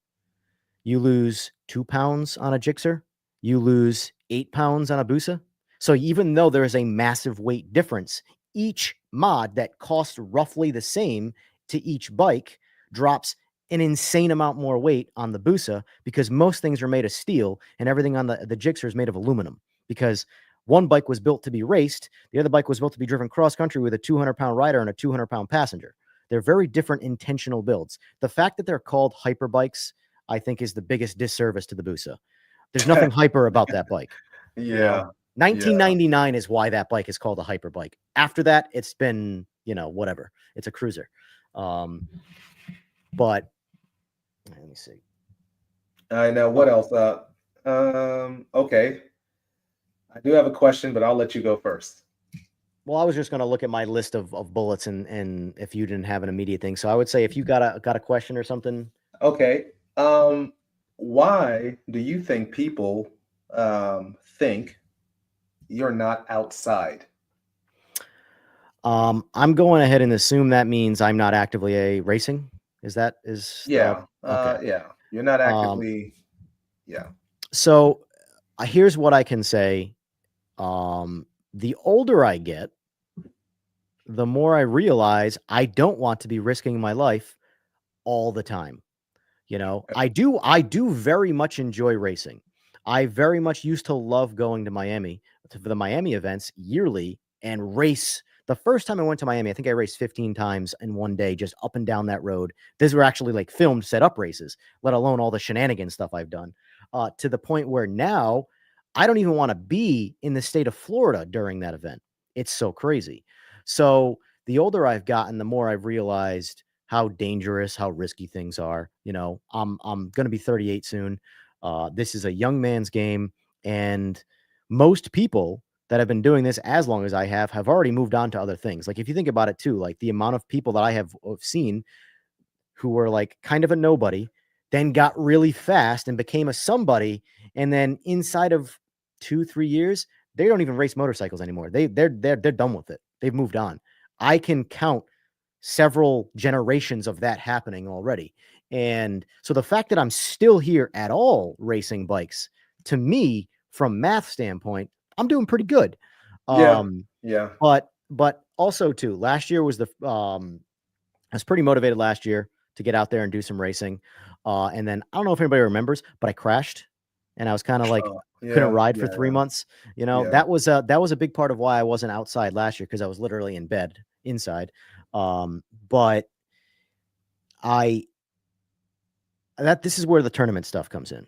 You lose 2 pounds on a Gixxer, you lose 8 pounds on a Busa. So even though there is a massive weight difference, each mod that costs roughly the same to each bike drops an insane amount more weight on the Busa because most things are made of steel and everything on the Gixxer is made of aluminum because one bike was built to be raced, the other bike was built to be driven cross country with a 200-pound rider and a 200-pound passenger. They're very different intentional builds. The fact that they're called hyper bikes, I think, is the biggest disservice to the Busa. There's nothing hyper about that bike. Yeah, 1999 is why that bike is called a hyper bike. After that, it's been, whatever. It's a cruiser. But let me see. I know. What else? Okay. I do have a question, but I'll let you go first. Well, I was just going to look at my list of bullets and if you didn't have an immediate thing. So I would say if you got a question or something. Okay. Why do you think people think you're not outside? I'm going ahead and assume that means I'm not actively racing. Yeah. Okay. Yeah. You're not actively. Yeah. So here's what I can say. The older I get, the more I realize I don't want to be risking my life all the time. I do very much enjoy racing. I very much used to love going to Miami for the Miami events yearly and race. The first time I went to Miami, I think I raced 15 times in one day, just up and down that road. These were actually like filmed, set up races, let alone all the shenanigan stuff I've done. To the point where now I don't even want to be in the state of Florida during that event. It's so crazy. So the older I've gotten, the more I've realized how dangerous, how risky things are. You know, I'm going to be 38 soon. This is a young man's game, and most people that have been doing this as long as I have already moved on to other things. Like if you think about it too, like the amount of people that I have seen who were like kind of a nobody, then got really fast and became a somebody, and then inside of 2-3 years, they don't even race motorcycles anymore. They're done with it. They've moved on. I can count several generations of that happening already. And so the fact that I'm still here at all racing bikes, to me, from math standpoint, I'm doing pretty good. Yeah. Um, Yeah. but also too, last year was I was pretty motivated last year to get out there and do some racing. And then I don't know if anybody remembers, but I crashed and I was kind of like couldn't Yeah. ride for Yeah. 3 months. You know, Yeah. that was a big part of why I wasn't outside last year, because I was literally in bed inside. But I that this is where the tournament stuff comes in.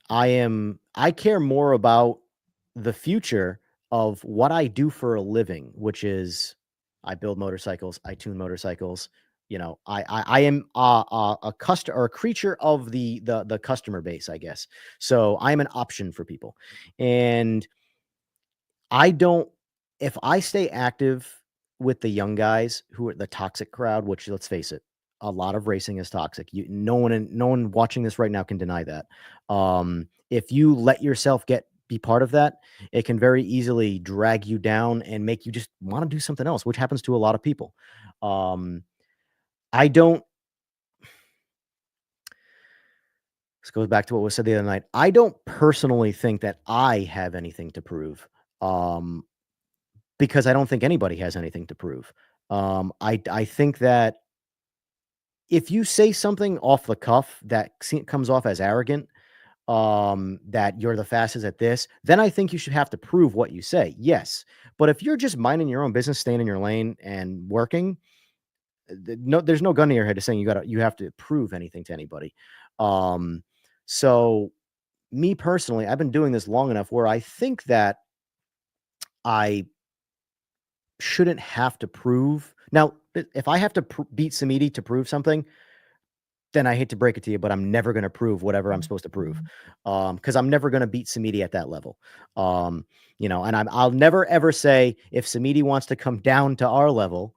I care more about the future of what I do for a living, which is I build motorcycles, I tune motorcycles. You know, I am a customer or a creature of the customer base, I guess. So I am an option for people, and I don't. If I stay active with the young guys who are the toxic crowd, which let's face it, a lot of racing is toxic. No one watching this right now can deny that. If you let yourself be part of that, it can very easily drag you down and make you just want to do something else, which happens to a lot of people. Um, I don't. This goes back to what was said the other night. I don't personally think that I have anything to prove. Um, because I don't think anybody has anything to prove. I think that if you say something off the cuff that comes off as arrogant, that you're the fastest at this, then I think you should have to prove what you say. Yes. But if you're just minding your own business, staying in your lane and working, no, there's no gun to your head to saying you have to prove anything to anybody. Um, so me personally, I've been doing this long enough where I think that I shouldn't have to prove. Now, if I have to beat Samidi to prove something, then I hate to break it to you, but I'm never going to prove whatever I'm supposed to prove, because I'm never going to beat Samidi at that level. You know, and I'll never ever say if Samidi wants to come down to our level,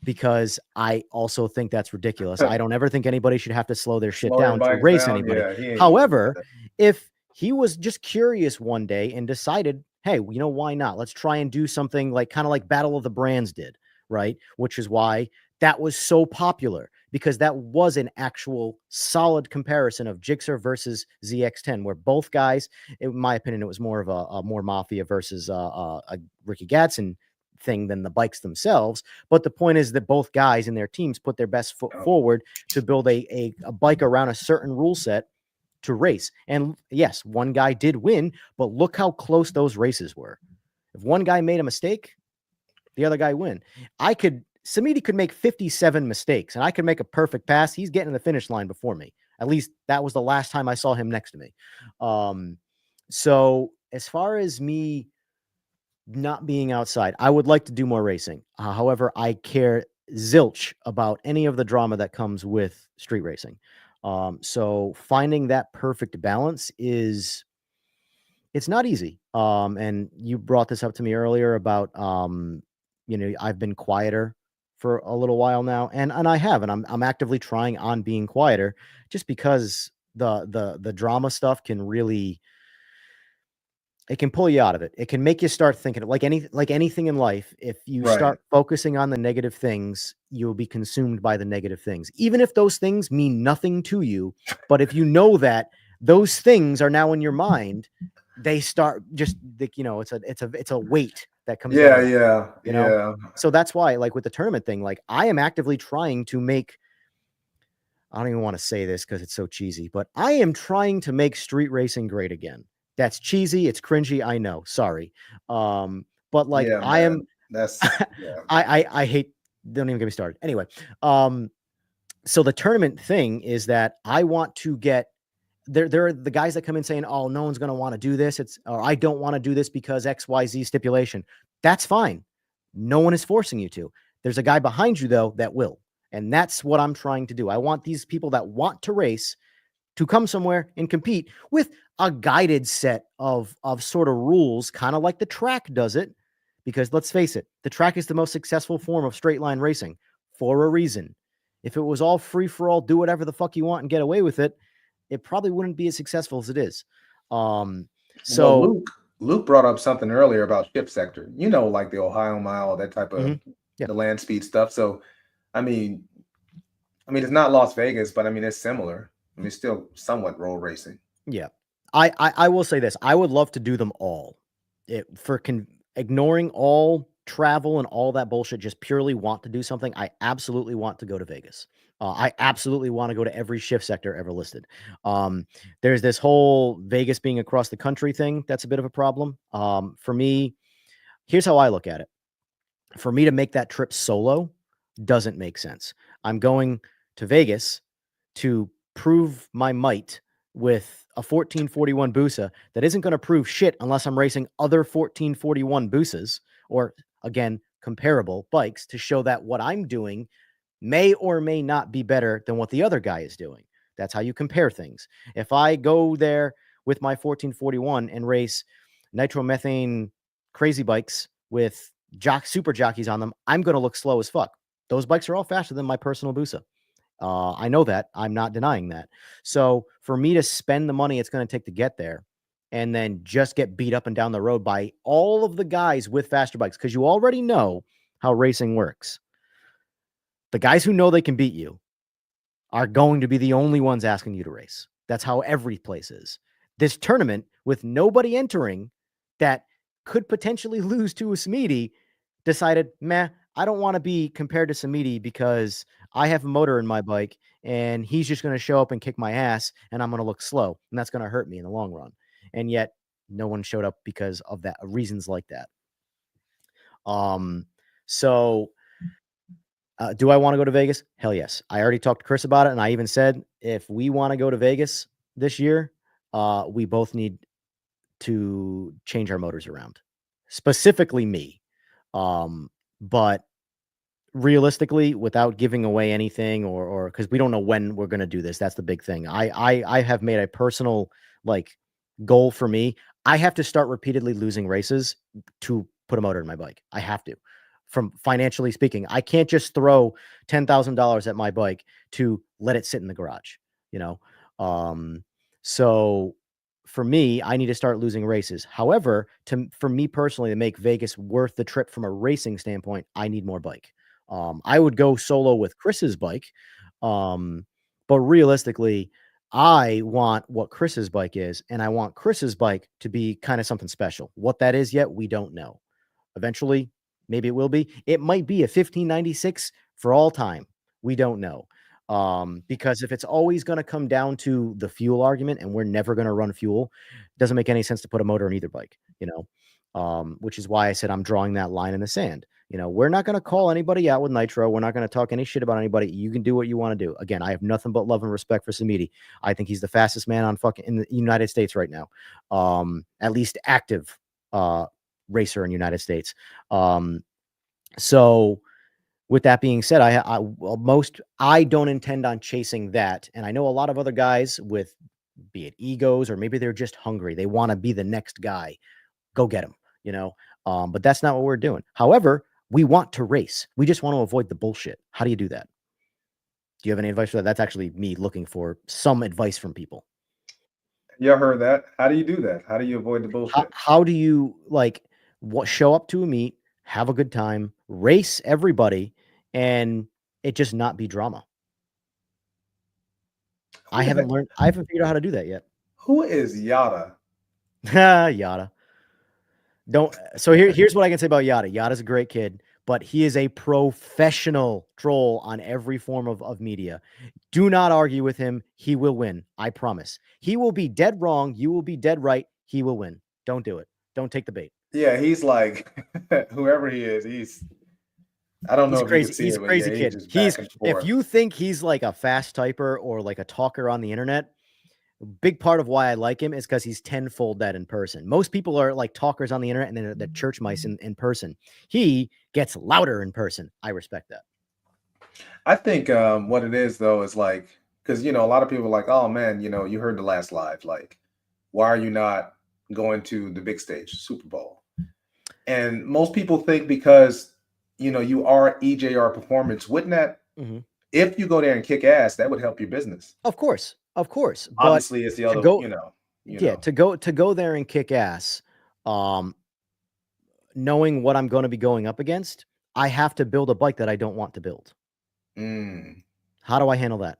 because I also think that's ridiculous. I don't ever think anybody should have to slow their shit Slow their down to bikes race down. anybody. Yeah. He ain't gonna do However, that. if he was just curious one day and decided, hey, you know, why not? Let's try and do something like kind of like Battle of the Brands did, right? Which is why that was so popular, because that was an actual solid comparison of Gixxer versus ZX10, where both guys, in my opinion, it was more of a more Mafia versus a Ricky Gatson thing than the bikes themselves. But the point is that both guys and their teams put their best foot forward to build a bike around a certain rule set to race. And yes, one guy did win, but look how close those races were. If one guy made a mistake, the other guy win. Samidi could make 57 mistakes and I could make a perfect pass. He's getting to the finish line before me. At least that was the last time I saw him next to me. So as far as me not being outside, I would like to do more racing. However, I care zilch about any of the drama that comes with street racing. So finding that perfect balance it's not easy. And you brought this up to me earlier about, you know, I've been quieter for a little while now, and I have, and I'm actively trying on being quieter, just because the drama stuff can really, it can pull you out of it. It can make you start thinking like anything in life. If you Right. start focusing on the negative things, you'll be consumed by the negative things, even if those things mean nothing to you. But if you know that those things are now in your mind, they start just you know, it's a weight that comes Yeah. down, Yeah. you know. Yeah. So that's why, like with the tournament thing, like I am actively trying to make, I don't even want to say this because it's so cheesy, but I am trying to make street racing great again. That's cheesy. It's cringy. I know. Sorry. But like Yeah, I am, man. That's yeah. I hate. Don't even get me started. Anyway, um, so the tournament thing is that I want to get there are the guys that come in saying, "Oh, no one's going to want to do this. It's or I don't want to do this because XYZ stipulation." That's fine. No one is forcing you to. There's a guy behind you though that will. And that's what I'm trying to do. I want these people that want to race to come somewhere and compete with a guided set of sort of rules, kind of like the track does it. Because let's face it, the track is the most successful form of straight line racing for a reason. If it was all free for all, do whatever the fuck you want and get away with it, it probably wouldn't be as successful as it is. Um, Well, so Luke brought up something earlier about ship sector. You know, like the Ohio Mile, that type of mhm, yeah, the land speed stuff. So, I mean, it's not Las Vegas, but I mean, it's similar. I mean, it's still somewhat road racing. yeah. I will say this: I would love to do them all. Ignoring all travel and all that bullshit, just purely want to do something. I absolutely want to go to Vegas. I absolutely want to go to every shift sector ever listed. Um, there's this whole Vegas being across the country thing that's a bit of a problem. For me, here's how I look at it. For me to make that trip solo doesn't make sense. I'm going to Vegas to prove my might with a 1441 Busa that isn't going to prove shit unless I'm racing other 1441 Busas or, again, comparable bikes to show that what I'm doing may or may not be better than what the other guy is doing. That's how you compare things. If I go there with my 1441 and race nitromethane crazy bikes with super jockeys on them, I'm going to look slow as fuck. Those bikes are all faster than my personal Busa. I know that. I'm not denying that. So for me to spend the money it's going to take to get there and then just get beat up and down the road by all of the guys with faster bikes, because you already know how racing works. The guys who know they can beat you are going to be the only ones asking you to race. That's how every place is. This tournament, with nobody entering that could potentially lose to a Smeedy, decided, meh, I don't want to be compared to Samidi because I have a motor in my bike and he's just going to show up and kick my ass and I'm going to look slow. And that's going to hurt me in the long run. And yet no one showed up because of that, reasons like that. So do I want to go to Vegas? Hell yes. I already talked to Chris about it. And I even said, if we want to go to Vegas this year, we both need to change our motors around, specifically me. But realistically, without giving away anything or because we don't know when we're going to do this, that's the big thing. I have made a personal like goal for me. I have to start repeatedly losing races to put a motor in my bike. I have to. From financially speaking, I can't just throw $10,000 at my bike to let it sit in the garage, you know. So for me, I need to start losing races. However, for me personally, to make Vegas worth the trip from a racing standpoint, I need more bike. I would go solo with Chris's bike, but realistically, I want what Chris's bike is, and I want Chris's bike to be kind of something special. What that is yet, we don't know. Eventually, maybe it will be. It might be a 1596 for all time. We don't know. Because if it's always going to come down to the fuel argument and we're never going to run fuel, it doesn't make any sense to put a motor in either bike, which is why I said I'm drawing that line in the sand. We're not going to call anybody out with nitro. We're not going to talk any shit about anybody. You can do what you want to do. Again, I have nothing but love and respect for Samidi. I think he's the fastest man on fucking in the United States right now. At least active racer in the United States. So with that being said, I don't intend on chasing that. And I know a lot of other guys with, be it egos, or maybe they're just hungry. They want to be the next guy. Go get them, but that's not what we're doing. However, we want to race. We just want to avoid the bullshit. How do you do that? Do you have any advice for that? That's actually me looking for some advice from people. Y'all heard that? How do you do that? How do you avoid the bullshit? How do you show up to a meet, have a good time, race everybody, and it just not be drama? I haven't figured out how to do that yet. Who is Yada? Yada. Here's what I can say about Yada. Yada's a great kid, but he is a professional troll on every form of media. Do not argue with him. He will win. I promise. He will be dead wrong. You will be dead right. he will win. Don't do it. Don't take the bait. Yeah, he's like whoever he is. I don't He's know if you crazy. could see He's a it, but yeah, crazy he's kid. just back and If forth. you think he's like a fast typer or like a talker on the internet, a big part of why I like him is because he's tenfold that in person. Most people are like talkers on the internet and then they're church mice in person. He gets louder in person. I respect that. I think what it is though is like because a lot of people are like, oh man, you heard the last live, like, why are you not going to the big stage, Super Bowl? And most people think because you are EJR Performance, wouldn't that if you go there and kick ass, that would help your business? Of course. But Obviously, it's the to other, go, yeah, to go there and kick ass, um, knowing what I'm going to be going up against, I have to build a bike that I don't want to build. How do I handle that?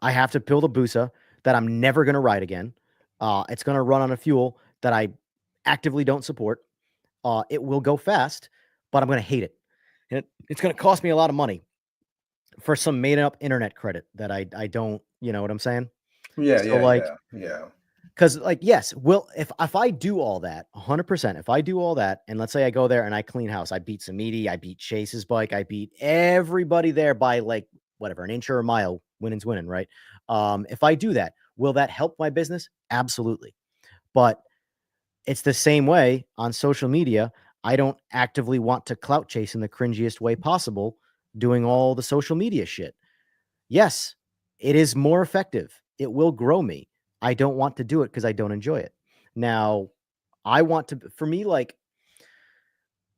I have to build a Busa that I'm never going to ride again. It's going to run on a fuel that I actively don't support. It will go fast, but I'm going to hate it. And it's going to cost me a lot of money for some made up internet credit that I don't, you know what I'm saying? Yeah, So yeah. because yes, if I do all that 100%, if I do all that, and let's say I go there and I clean house, I beat Samidi, I beat Chase's bike, I beat everybody there by like whatever, an inch or a mile, winning's winning, right? If I do that, will that help my business? Absolutely. But it's the same way on social media. I don't actively want to clout chase in the cringiest way possible, doing all the social media shit. Yes, it is more effective. It will grow me. I don't want to do it because I don't enjoy it. Now, I want to, for me, like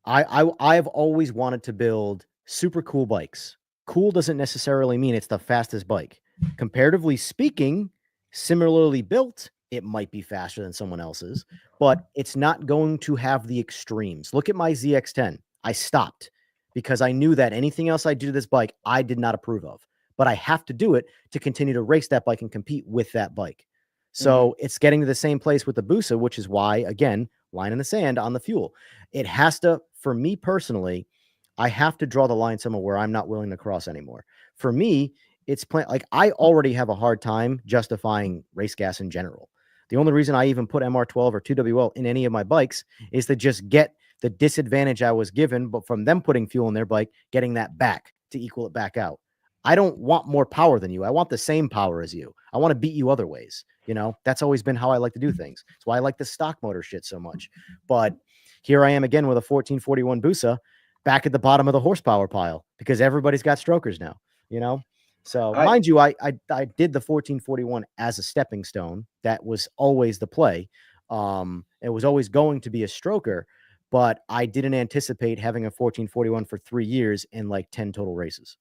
I've always wanted to build super cool bikes. Cool doesn't necessarily mean it's the fastest bike. Comparatively speaking, similarly built, it might be faster than someone else's, but it's not going to have the extremes. Look at my ZX10. I stopped because I knew that anything else I do to this bike, I did not approve of. But I have to do it to continue to race that bike and compete with that bike. So it's getting to the same place with the Busa, which is why, again, line in the sand on the fuel. It has to, for me personally, I have to draw the line somewhere where I'm not willing to cross anymore. For me, it's like I already have a hard time justifying race gas in general. The only reason I even put MR12 or 2WL in any of my bikes is to just get the disadvantage I was given, but from them putting fuel in their bike, getting that back to equal it back out. I don't want more power than you. I want the same power as you. I want to beat you other ways. That's always been how I like to do things. That's why I like the stock motor shit so much. But here I am again with a 1441 Busa back at the bottom of the horsepower pile because everybody's got strokers now, So mind you, I did the 1441 as a stepping stone. That was always the play. It was always going to be a stroker, but I didn't anticipate having a 1441 for 3 years in like 10 total races.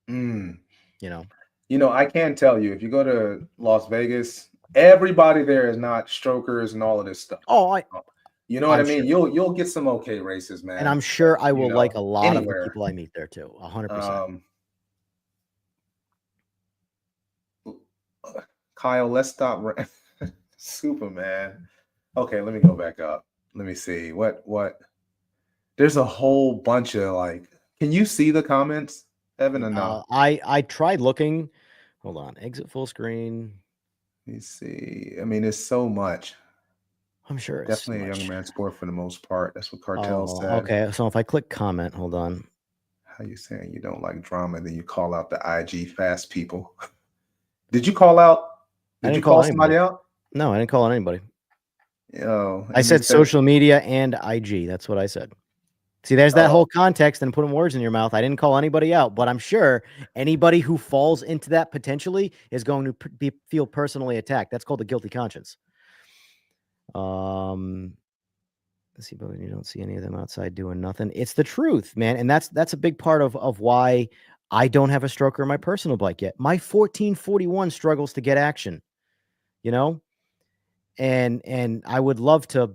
I can tell you, if you go to Las Vegas, everybody there is not strokers and all of this stuff. Oh, you know what I mean? Sure. You'll get some okay races, man. And I'm sure I will like a lot of the people I meet there too. 100%. Kyle, let's stop. Superman. Okay, let me go back up. Let me see. What? There's a whole bunch of like, can you see the comments, Evan, or no? I tried looking. Hold on. Exit full screen. Let me see. I mean, it's so much. I'm sure it's definitely a young man's sport for the most part. That's what Cartel said. Okay, so if I click comment, hold on. How you saying you don't like drama, then you call out the IG fast people? Did you call out? Did you call somebody out? No, I didn't call out anybody. Oh, I said social media and IG. That's what I said. See, there's that whole context and putting words in your mouth. I didn't call anybody out, but I'm sure anybody who falls into that potentially is going to feel personally attacked. That's called a guilty conscience. Let's see, but you don't see any of them outside doing nothing. It's the truth, man. And that's a big part of why I don't have a stroker in my personal bike yet. My 1441 struggles to get action, and I would love to,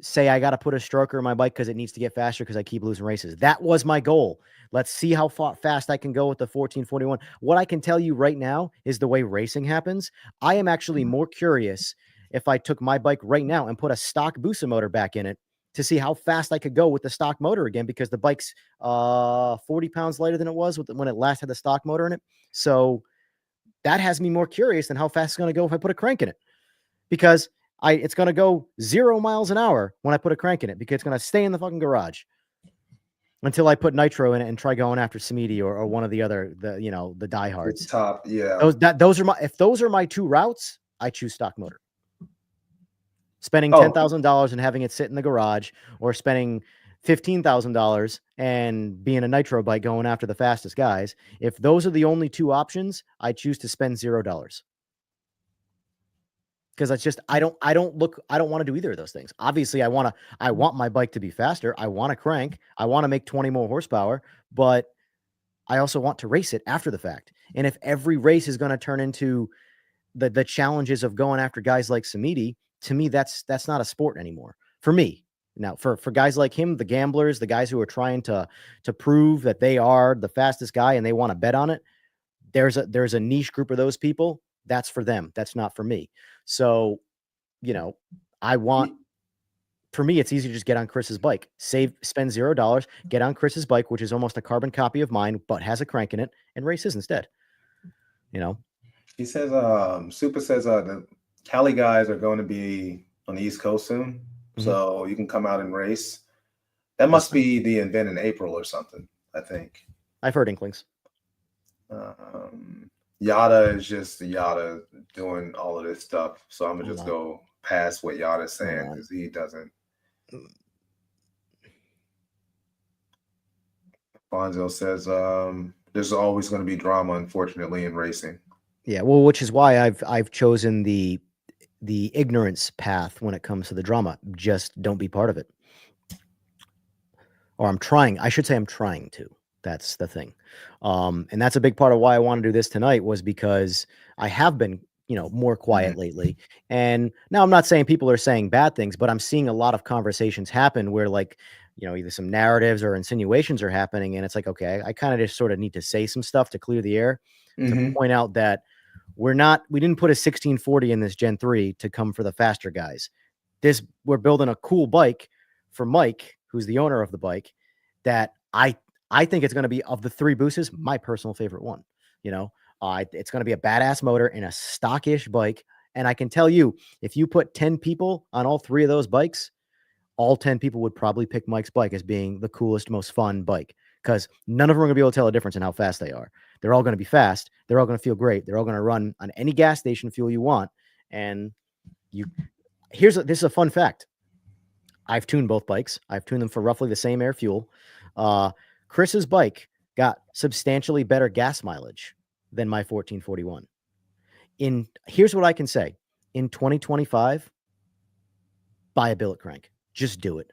say I got to put a stroker in my bike because it needs to get faster because I keep losing races. That was my goal. Let's see how fast I can go with the 1441. What I can tell you right now is the way racing happens. I am actually more curious if I took my bike right now and put a stock Busa motor back in it to see how fast I could go with the stock motor again, because the bike's 40 pounds lighter than it was when it last had the stock motor in it. So that has me more curious than how fast it's going to go if I put a crank in it. because it's going to go 0 miles an hour when I put a crank in it, because it's going to stay in the fucking garage until I put nitro in it and try going after Samidi or one of the other, the diehards. Top, yeah. If those are my two routes, I choose stock motor. Spending Oh. $10,000 and having it sit in the garage, or spending $15,000 and being a nitro bike going after the fastest guys. If those are the only two options, I choose to spend $0. Because that's just, I don't want to do either of those things. Obviously, I want my bike to be faster. I want to crank. I want to make 20 more horsepower, but I also want to race it after the fact. And if every race is going to turn into the challenges of going after guys like Samidi, to me, that's not a sport anymore for me. Now, for guys like him, the gamblers, the guys who are trying to prove that they are the fastest guy and they want to bet on it, there's a niche group of those people. That's for them. That's not for me. So, for me, it's easy to just get on Chris's bike, spend $0, get on Chris's bike, which is almost a carbon copy of mine, but has a crank in it, and race his instead. He says, Super says, the Cali guys are going to be on the East Coast soon, so you can come out and race. That must be the event in April or something, I think. I've heard inklings. Yada is just Yada doing all of this stuff, so I'm gonna just go past what Yada's saying because he doesn't. Fonzo says, there's always going to be drama, unfortunately, in racing. Yeah, well, which is why I've chosen the ignorance path when it comes to the drama. Just don't be part of it. Or I'm trying to. That's the thing. And that's a big part of why I want to do this tonight, was because I have been, more quiet lately. And now I'm not saying people are saying bad things, but I'm seeing a lot of conversations happen where, like, either some narratives or insinuations are happening. And it's like, okay, I kind of just sort of need to say some stuff to clear the air, to point out that we didn't put a 1640 in this Gen 3 to come for the faster guys. We're building a cool bike for Mike, who's the owner of the bike, that I think it's going to be, of the three boosters, my personal favorite one. It's going to be a badass motor in a stockish bike. And I can tell you, if you put 10 people on all three of those bikes, all 10 people would probably pick Mike's bike as being the coolest, most fun bike, because none of them are going to be able to tell a difference in how fast they are. They're all going to be fast. They're all going to feel great. They're all going to run on any gas station fuel you want. And this is a fun fact. I've tuned both bikes. I've tuned them for roughly the same air fuel. Chris's bike got substantially better gas mileage than my 1441. Here's what I can say. In 2025, buy a billet crank. Just do it.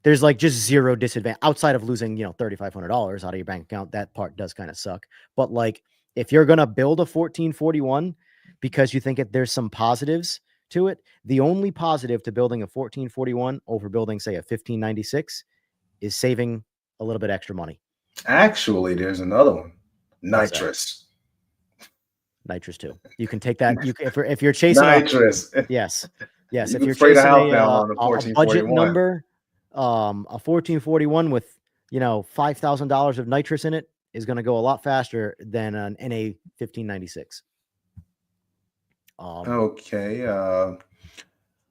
There's just zero disadvantage outside of losing, $3,500 out of your bank account. That part does kind of suck. But if you're going to build a 1441 because you think there's some positives to it, the only positive to building a 1441 over building, say, a 1596 is saving a little bit extra money. Actually, there's another one. Nitrous. Nitrous too. You can take that. If you're chasing nitrous. Yes. If you're chasing a budget number, a 1441 with $5,000 of nitrous in it is going to go a lot faster than an NA 1596. Okay.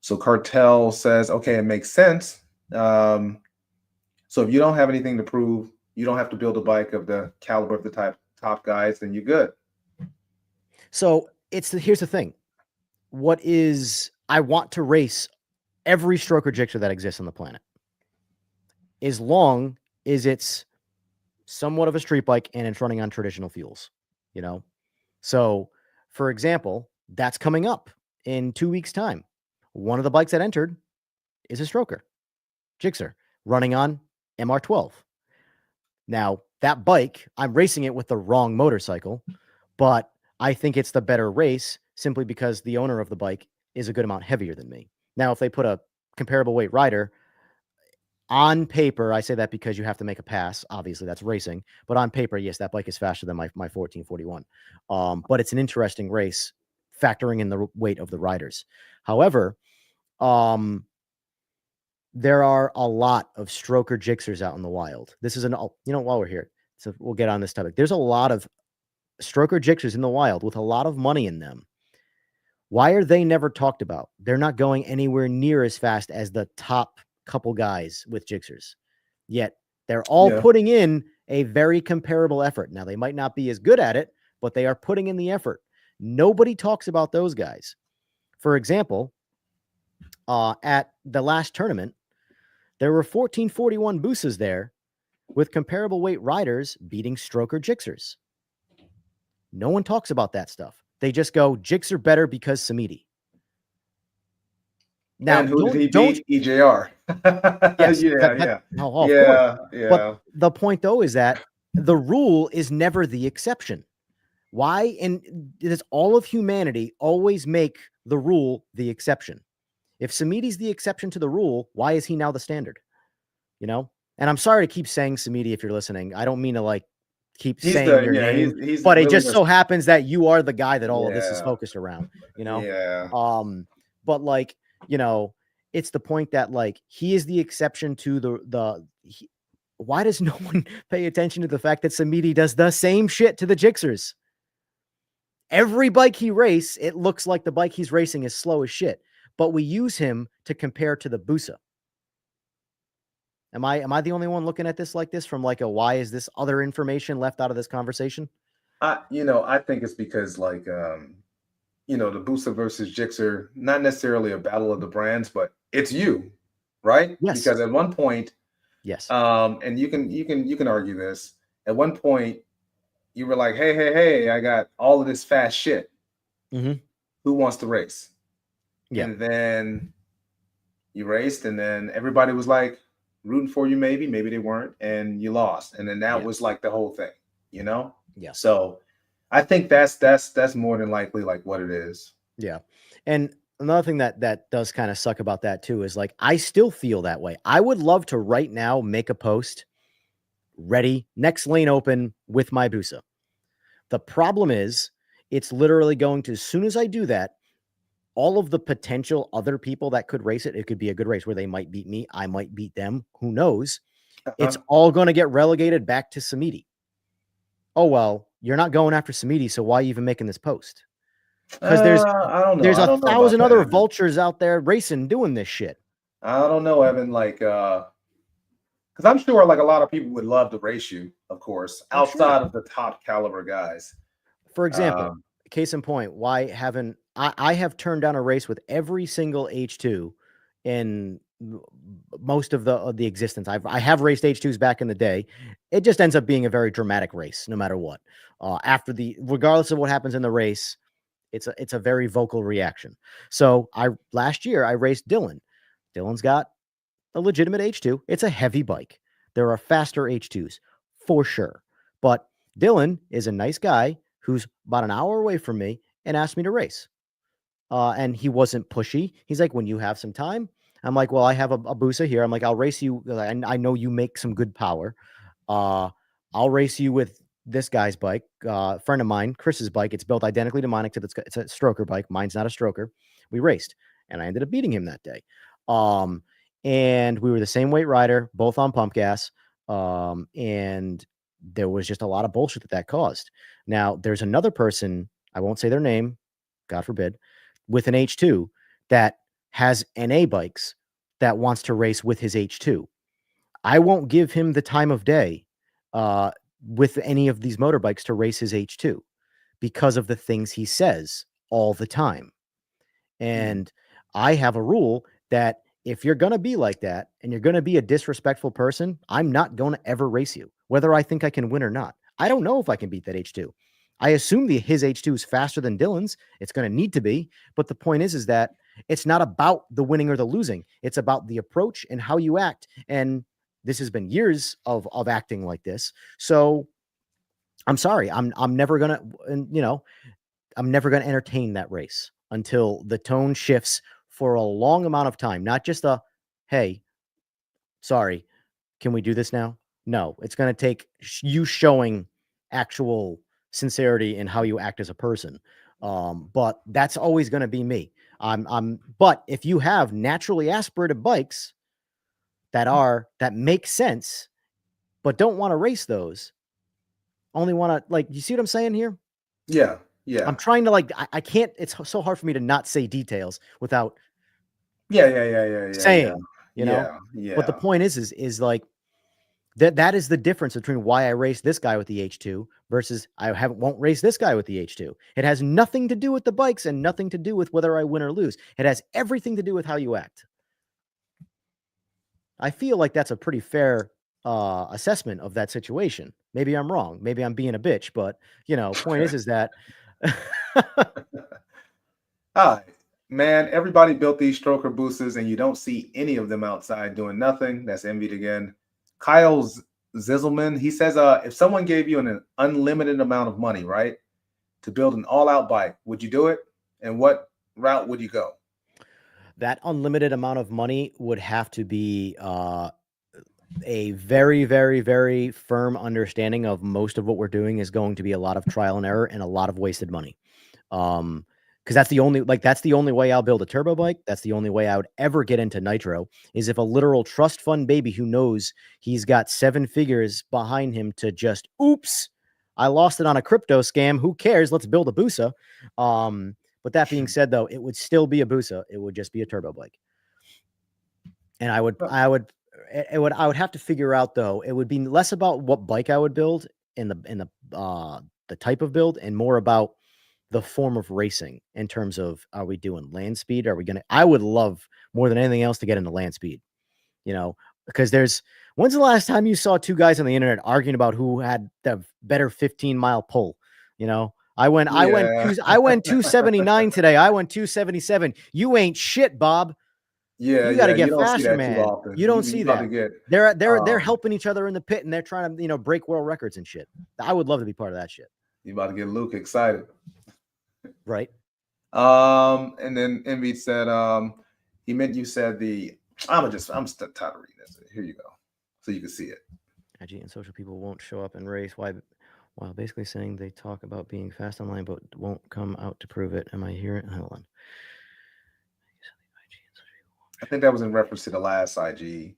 So Cartel says, okay, it makes sense. So if you don't have anything to prove, you don't have to build a bike of the caliber of the top guys, then you're good. So here's the thing. I want to race every stroker jixer that exists on the planet, as long as it's somewhat of a street bike and it's running on traditional fuels, So, for example, that's coming up in 2 weeks' time. One of the bikes that entered is a stroker jixer running on MR12. Now, that bike, I'm racing it with the wrong motorcycle, but I think it's the better race simply because the owner of the bike is a good amount heavier than me. Now, if they put a comparable weight rider on paper, I say that because you have to make a pass. Obviously, that's racing. But on paper, yes, that bike is faster than my 1441. But it's an interesting race, factoring in the weight of the riders. However, there are a lot of stroker jixers out in the wild. This is while we're here, so we'll get on this topic. There's a lot of stroker jixers in the wild with a lot of money in them Why are they never talked about? They're not going anywhere near as fast as the top couple guys with Gixxers. Yet they're all Yeah. putting in a very comparable effort. Now, they might not be as good at it, but they are putting in the effort. Nobody talks about those guys. For example, at the last tournament, there were 1441 Busas there with comparable weight riders beating Stroker Gixxers. No one talks about that stuff. They just go, Gixxer better because Samiti. Now, And who did he don't beat? EJR. yes, Yeah, yeah, of course. yeah, But yeah. the point though is that the rule is never the exception. Why? And does all of humanity always make the rule the exception? If Samiti's the exception to the rule, why is he now the standard? You know? And I'm sorry to keep saying Samiti if you're listening. I don't mean to like keep He's saying the your yeah. name, He's but it really just the so happens that you are the guy that all of this is yeah, focused around, you know? yeah. But like, you know, it's the point that like he is the exception to why does no one pay attention to the fact that Samiti does the same shit to the Gixxers? Every bike he races, it looks like the bike he's racing is slow as shit, but we use him to compare to the Busa. Am I the only one looking at this like this from like a why is this other information left out of this conversation? I think it's because like the Busa versus Gixxer, not necessarily a battle of the brands, but it's you, right? Yes. Because at one point, Yes. and you can argue this. At one point, you were like, hey, hey, hey, I got all of this fast shit. Mm-hmm. Who wants to race? Yeah. And then you raced, and then everybody was like rooting for you, maybe they weren't, and you lost. And then that Yeah. was like the whole thing, you know? Yeah. So I think that's more than likely like what it is. Yeah. And another thing that does kind of suck about that too is like I still feel that way. I would love to right now make a post ready, next lane open with my Busa. The problem is it's literally going to, as soon as I do that, all of the potential other people that could race it, it could be a good race where they might beat me, I might beat them, who knows? It's Uh-huh. all going to get relegated back to Samiti. Oh, well, you're not going after Samiti, so why are you even making this post? Because I don't know. there's I a don't know about thousand that, other Evan. vultures out there racing doing this shit. I don't know, Evan. Like, because I'm sure like a lot of people would love to race you, of course, I'm sure. outside of the top caliber guys. For example, Um, case in point, why haven't I have turned down a race with every single H2 in most of the existence. I have raced H2s back in the day. It just ends up being a very dramatic race, no matter what. Regardless of what happens in the race, it's a very vocal reaction. So last year I raced Dylan. Dylan's got a legitimate H2. It's a heavy bike. There are faster H2s for sure. But Dylan is a nice guy who's about an hour away from me and asked me to race. And he wasn't pushy. He's like, when you have some time, I'm like, well, I have a Busa here. I'm like, I'll race you. I know you make some good power. Uh, I'll race you with this guy's bike, friend of mine, Chris's bike. It's built identically to mine, except it's a stroker bike. Mine's not a stroker. We raced, and I ended up beating him that day. Um, and we were the same weight rider, both on pump gas. And there was just a lot of bullshit that caused. Now, there's another person, I won't say their name, God forbid, with an H2 that has NA bikes that wants to race with his H2. I won't give him the time of day uh, with any of these motorbikes to race his H2 because of the things he says all the time. hmm. And I have a rule that if you're going to be like that and you're going to be a disrespectful person, I'm not going to ever race you, whether I think I can win or not. I don't know if I can beat that H2. I assume his H2 is faster than Dylan's. It's going to need to be. But the point is that it's not about the winning or the losing. It's about the approach and how you act. And this has been years of acting like this. So I'm sorry. I'm never gonna, I'm never gonna entertain that race until the tone shifts for a long amount of time. Not just a, hey, sorry, can we do this now? No, it's gonna take you showing actual sincerity in how you act as a person. But that's always gonna be me. But if you have naturally aspirated bikes that make sense, but don't want to race those, only want to like, you see what I'm saying here? Yeah, Yeah. I'm trying to like I can't. It's so hard for me to not say details without Yeah. saying, you know. Yeah. But the Yeah. point is like that is the difference between why I race this guy with the H2 versus won't race this guy with the H2. It has nothing to do with the bikes and nothing to do with whether I win or lose. It has everything to do with how you act. I feel like that's a pretty fair assessment of that situation. Maybe I'm wrong. Maybe I'm being a bitch, but point is that All right. Man, everybody built these stroker boosters, and you don't see any of them outside doing nothing. That's envied again. Kyle Zizzleman, he says, if someone gave you an unlimited amount of money, right, to build an all-out bike, would you do it? And what route would you go? that unlimited amount of money would have to be a very, very, very firm understanding of most of what we're doing is going to be a lot of trial and error and a lot of wasted money. Because that's the only way I'll build a turbo bike. That's the only way I would ever get into nitro is if a literal trust fund baby who knows he's got 7 figures behind him to just, oops, I lost it on a crypto scam. Who cares? Let's build a Busa. But that being said, though, it would still be a Busa. It would just be a turbo bike. And I would have to figure out, though, it would be less about what bike I would build in the type of build and more about the form of racing in terms of, are we doing land speed? I would love more than anything else to get into land speed, because when's the last time you saw 2 guys on the internet arguing about who had the better 15-mile pull? I went 279 today. I went 277. You ain't shit, Bob. You got to You get don't see faster, that too man. often. You don't You see about to that. get They're helping each other in the pit and they're trying to, break world records and shit. I would love to be part of that shit. you about to get Luke excited. Right. And then Envy said, he meant you said I'm tired of reading this. Here you go. So you can see it. IG and social people won't show up and race. Why? While basically saying they talk about being fast online, but won't come out to prove it. Am I hearing? Hold on. I think that was in reference to the last IG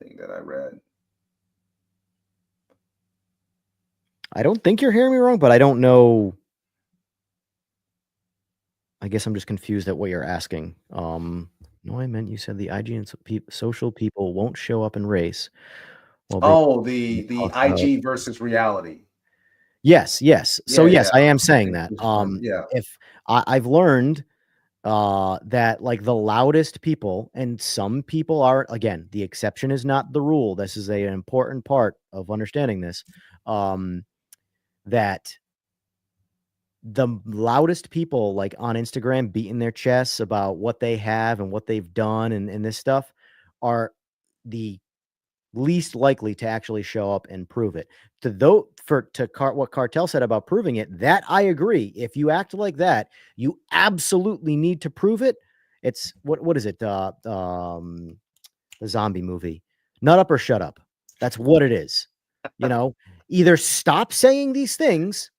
thing that I read. I don't think you're hearing me wrong, but I don't know. I guess I'm just confused at what you're asking. No, I meant you said the IG and social people won't show up and race. Well, the IG versus reality. Yes. So yes, I am saying that. Yeah. If I've learned that like the loudest people, and some people are, again, the exception is not the rule. This is an important part of understanding this. That the loudest people like on Instagram beating their chests about what they have and what they've done and this stuff are the least likely to actually show up and prove it. What Cartel said about proving it, that I agree. If you act like that, you absolutely need to prove it. It's what is it? The zombie movie, Nut Up or Shut Up. That's what it is. Either stop saying these things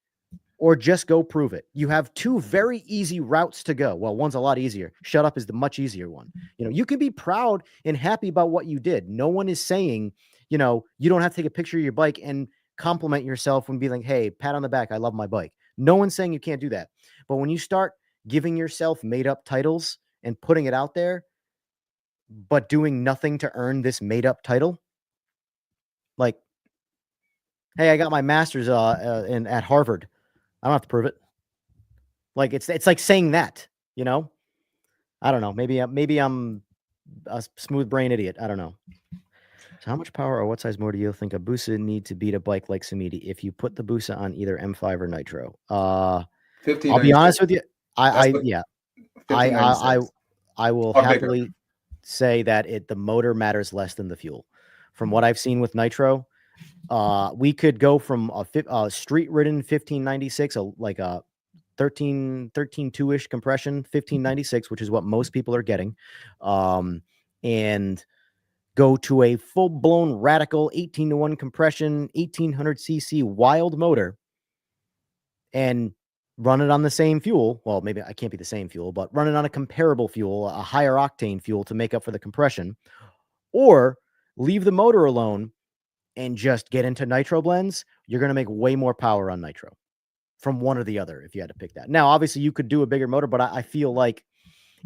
or just go prove it. You have 2 very easy routes to go. Well, one's a lot easier. Shut up is the much easier one. You can be proud and happy about what you did. No one is saying, you don't have to take a picture of your bike and compliment yourself and be like, hey, pat on the back, I love my bike. No one's saying you can't do that. But when you start giving yourself made up titles and putting it out there, but doing nothing to earn this made up title, like, hey, I got my master's at Harvard. I don't have to prove it. Like it's like saying that, I don't know. Maybe I'm a smooth brain idiot. I don't know. So how much power or what size motor do you think a Busa need to beat a bike like Samidi if you put the Busa on either M5 or Nitro? I'll be honest with you. I will happily say that the motor matters less than the fuel. From what I've seen with Nitro, we could go from a street ridden 1596, like a 13.2-ish compression 1596, which is what most people are getting, and go to a full-blown radical 18-to-1 compression 1800cc wild motor and run it on the same fuel. Well, maybe I can't be the same fuel, but run it on a comparable fuel, a higher octane fuel to make up for the compression, or leave the motor alone and just get into nitro blends. You're going to make way more power on nitro from one or the other if you had to pick that. Now, obviously, you could do a bigger motor, but I feel like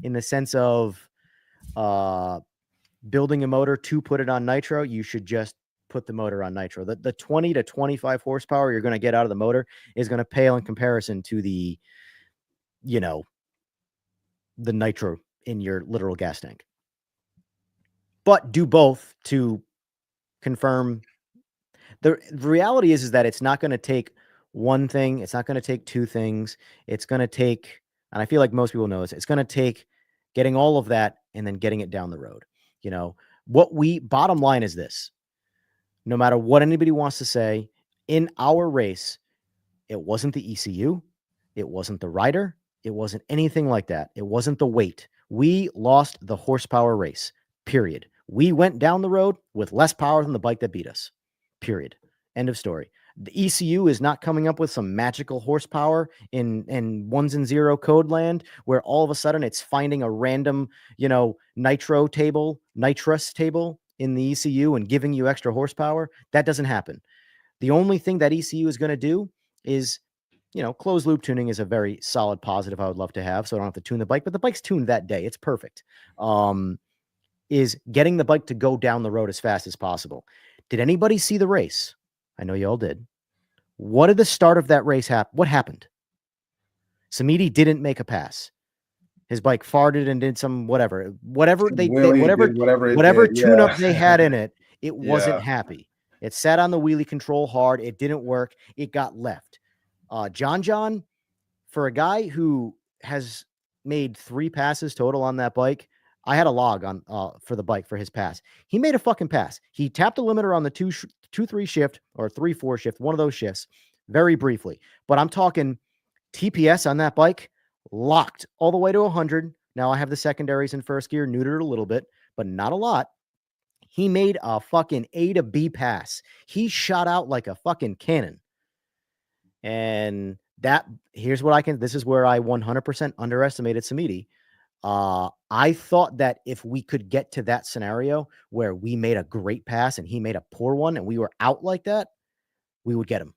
in the sense of building a motor to put it on nitro, you should just put the motor on nitro. The 20 to 25 horsepower you're going to get out of the motor is going to pale in comparison to the, you know, the nitro in your literal gas tank. But do both to confirm. The reality is that it's not going to take one thing. It's not going to take two things. It's going to take, and I feel like most people know this, it's going to take getting all of that and then getting it down the road. You know, bottom line is this: no matter what anybody wants to say, in our race, it wasn't the ECU, it wasn't the rider, it wasn't anything like that. It wasn't the weight. We lost the horsepower race, period. We went down the road with less power than the bike that beat us, period. End of story. The ECU is not coming up with some magical horsepower in ones and zero code land where all of a sudden it's finding a random, you know, nitrous table in the ECU and giving you extra horsepower. That doesn't happen. The only thing that ECU is going to do is, you know, closed loop tuning is a very solid positive I would love to have, so I don't have to tune the bike, but the bike's tuned that day. It's perfect. Is getting the bike to go down the road as fast as possible. Did anybody see the race? I know you all did. What did the start of that race happen? What happened? Samiti didn't make a pass. His bike farted and did some whatever tune-up they had in it. It wasn't happy. It sat on the wheelie control hard. It didn't work. It got left. John, for a guy who has made 3 passes total on that bike, I had a log on for the bike for his pass. He made a fucking pass. He tapped the limiter on the 2-3 shift or 3-4 shift, one of those shifts, very briefly. But I'm talking TPS on that bike, locked all the way to 100. Now I have the secondaries in first gear, neutered a little bit, but not a lot. He made a fucking A to B pass. He shot out like a fucking cannon. And here's what this is where I 100% underestimated Samiti. I thought that if we could get to that scenario where we made a great pass and he made a poor one and we were out like that, we would get him.